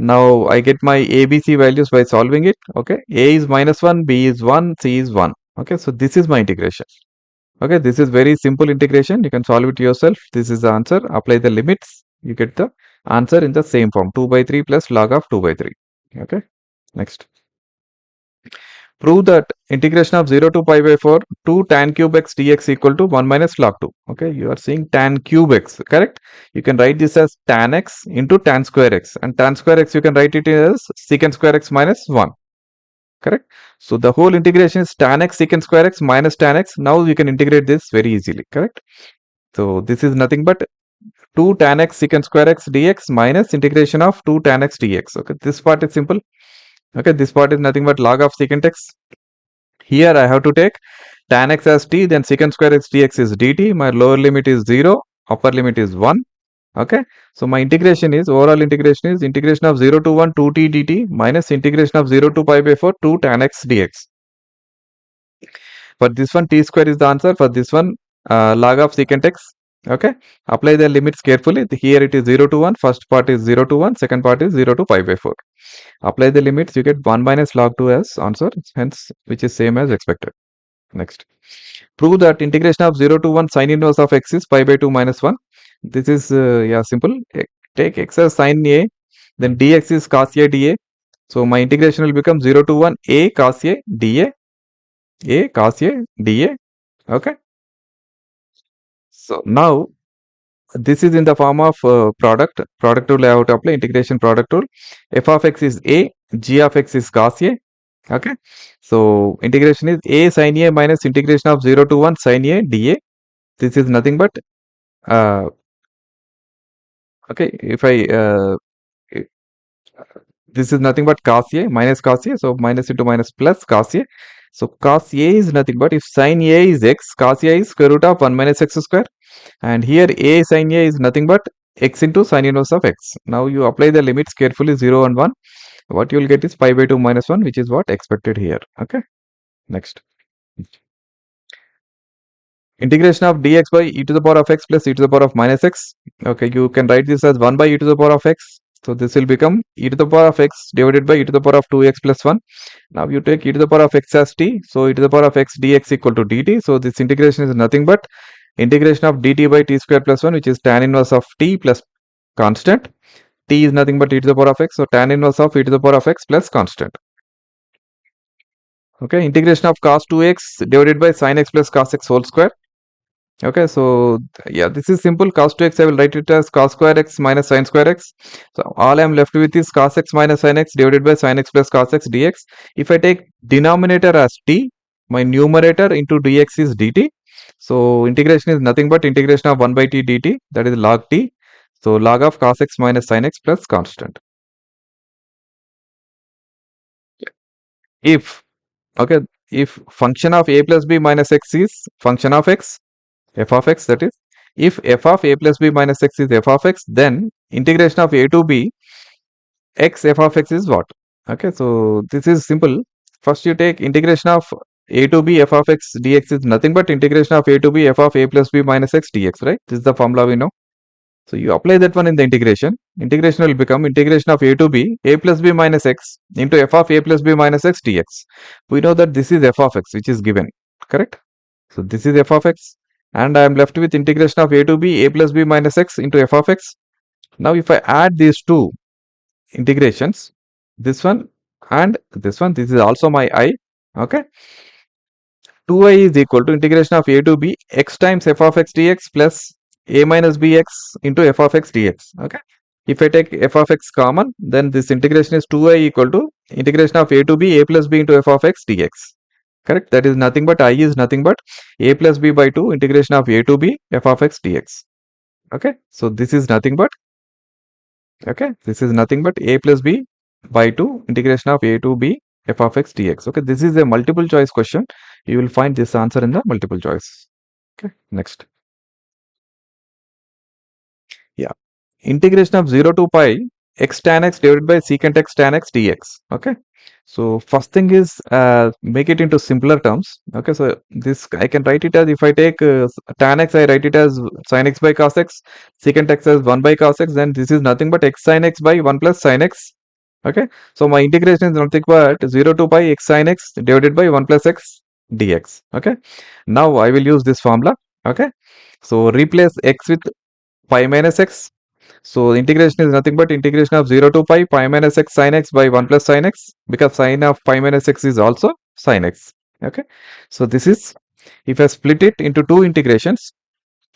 Now I get my a, b, c values by solving it. Okay, a is minus 1, b is 1, c is 1. Okay, so this is my integration. Okay, this is very simple integration. You can solve it yourself. This is the answer. Apply the limits. You get the answer in the same form. 2 by 3 plus log of 2 by 3. Okay, next. Prove that integration of 0 to pi by 4 2 tan cube x dx equal to 1 minus log 2. Okay, you are seeing tan cube x, correct? You can write this as tan x into tan square x, and tan square x you can write it as secant square x minus 1. Correct. So the whole integration is tan x secant square x minus tan x. Now you can integrate this very easily. Correct. So this is nothing but 2 tan x secant square x dx minus integration of 2 tan x dx. Okay, this part is simple. Okay, this part is nothing but log of secant x. Here I have to take tan x as t, then secant square x dx is dt. My lower limit is 0, upper limit is 1. Okay, so my integration is, overall integration is integration of 0 to 1 2t dt minus integration of 0 to pi by 4 2 tan x dx. For this one, t square is the answer. For this one, log of secant x. Okay, apply the limits carefully. Here it is 0 to 1. First part is 0 to 1. Second part is 0 to pi by 4. Apply the limits. You get 1 minus log 2 as answer. Hence, which is same as expected. Next. Prove that integration of 0 to 1 sin inverse of x is pi by 2 minus 1. This is yeah, simple. Take x as sin a, then dx is cos a dA. So my integration will become 0 to 1 a cos a dA, a cos a dA. Okay. So now this is in the form of product rule. I have to apply integration product rule. F of x is a, g of x is cos a. Okay, so integration is a sin a minus integration of 0 to 1 sin a dA. This is nothing but okay, if I this is nothing but cos a minus cos a, so minus into minus plus cos a. So cos a is nothing but, if sin a is x, cos a is square root of 1 minus x square, and here a sin a is nothing but x into sin inverse of x. Now you apply the limits carefully, 0 and 1. What you will get is pi by 2 minus 1, which is what expected here. Okay, next. Integration of dx by e to the power of x plus e to the power of minus x. Okay, you can write this as 1 by e to the power of x. So this will become e to the power of x divided by e to the power of 2x plus 1. Now you take e to the power of x as t. So e to the power of x dx equal to dt. So this integration is nothing but integration of dt by t square plus 1, which is tan inverse of t plus constant. T is nothing but e to the power of x. So tan inverse of e to the power of x plus constant. Okay, integration of cos 2x divided by sin x plus cos x whole square. Okay, so yeah, this is simple. Cos 2x, I will write it as cos square x minus sin square x. So all I am left with is cos x minus sin x divided by sin x plus cos x dx. If I take denominator as t, my numerator into dx is dt. So integration is nothing but integration of 1 by t dt, that is log t. So log of cos x minus sin x plus constant. If, okay, if function of a plus b minus x is function of x, f of x, that is, if f of a plus b minus x is f of x, then integration of a to b x f of x is what? Okay, so this is simple. First you take integration of a to b f of x dx is nothing but integration of a to b f of a plus b minus x dx, right? This is the formula we know. So you apply that one in the integration. Integration will become integration of a to b a plus b minus x into f of a plus b minus x dx. We know that this is f of x, which is given, correct? So this is f of x, and I am left with integration of a to b a plus b minus x into f of x. Now if I add these two integrations, this one and this one, this is also my I. Okay, 2i is equal to integration of a to b x times f of x dx plus a minus bx into f of x dx. Okay, if I take f of x common, then this integration is 2i equal to integration of a to b a plus b into f of x dx. Correct, that is nothing but I is nothing but a plus b by 2 integration of a to b f of x dx. Okay, so this is nothing but, okay, this is nothing but a plus b by 2 integration of a to b f of x dx. Okay, this is a multiple choice question. You will find this answer in the multiple choice. Okay, next. Yeah, integration of 0 to pi x tan x divided by secant x tan x dx. Okay, so first thing is make it into simpler terms. Okay, so this I can write it as, if I take tan x, I write it as sin x by cos x, secant x as 1 by cos x, then this is nothing but x sin x by 1 plus sin x. Okay, so my integration is nothing but 0 to pi x sin x divided by 1 plus x dx. Okay, now I will use this formula. Okay, so replace x with pi minus x. So integration is nothing but integration of 0 to pi minus x sin x by 1 plus sin x, because sin of pi minus x is also sin x. Okay, so this is, if I split it into two integrations,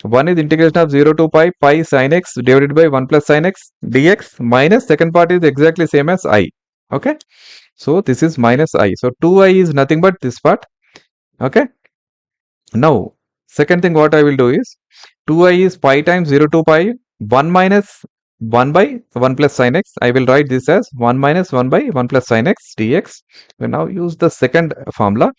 one is integration of 0 to pi sin x divided by 1 plus sin x dx, minus second part is exactly same as I. Okay, so this is minus I. So 2i is nothing but this part. Okay, now second thing what I will do is, 2i is pi times 0 to pi 1 minus 1 by 1 plus sin x. I will write this as 1 minus 1 by 1 plus sin x dx. We now use the second formula.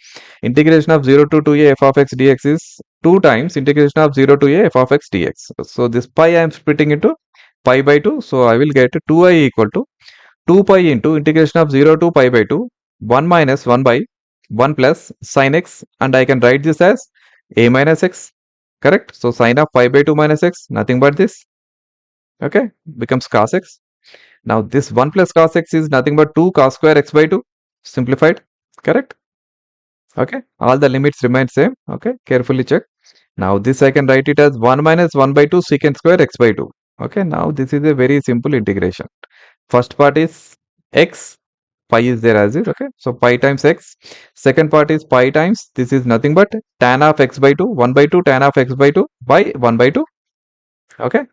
Integration of 0 to 2a f of x dx is 2 times integration of 0 to a f of x dx. So this pi I am splitting into pi by 2. So I will get 2i equal to 2 pi into integration of 0 to pi by 2 1 minus 1 by 1 plus sin x, and I can write this as a minus x, correct? So sine of pi by 2 minus x, nothing but this, okay, becomes cos x. Now this 1 plus cos x is nothing but 2 cos square x by 2, simplified, correct? Okay, all the limits remain same, okay, carefully check. Now this I can write it as 1 minus 1 by 2 secant square x by 2. Okay, now this is a very simple integration. First part is x, pi is there as is, okay. So pi times x. Second part is pi times, this is nothing but tan of x by 2, 1 by 2 tan of x by 2 by 1 by 2, okay.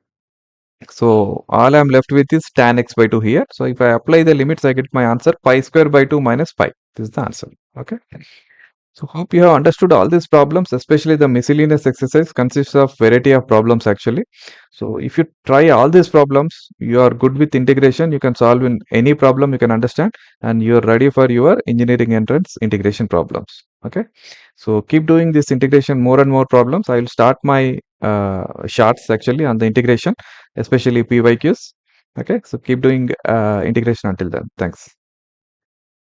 So all I am left with is tan x by 2 here. So if I apply the limits, I get my answer pi square by 2 minus pi. This is the answer, okay. So hope you have understood all these problems, especially the miscellaneous exercise consists of variety of problems actually. So if you try all these problems, you are good with integration, you can solve in any problem you can understand, and you are ready for your engineering entrance integration problems. Okay. So keep doing this integration, more and more problems. I will start my shorts actually on the integration, especially PYQs. Okay. So keep doing integration until then. Thanks.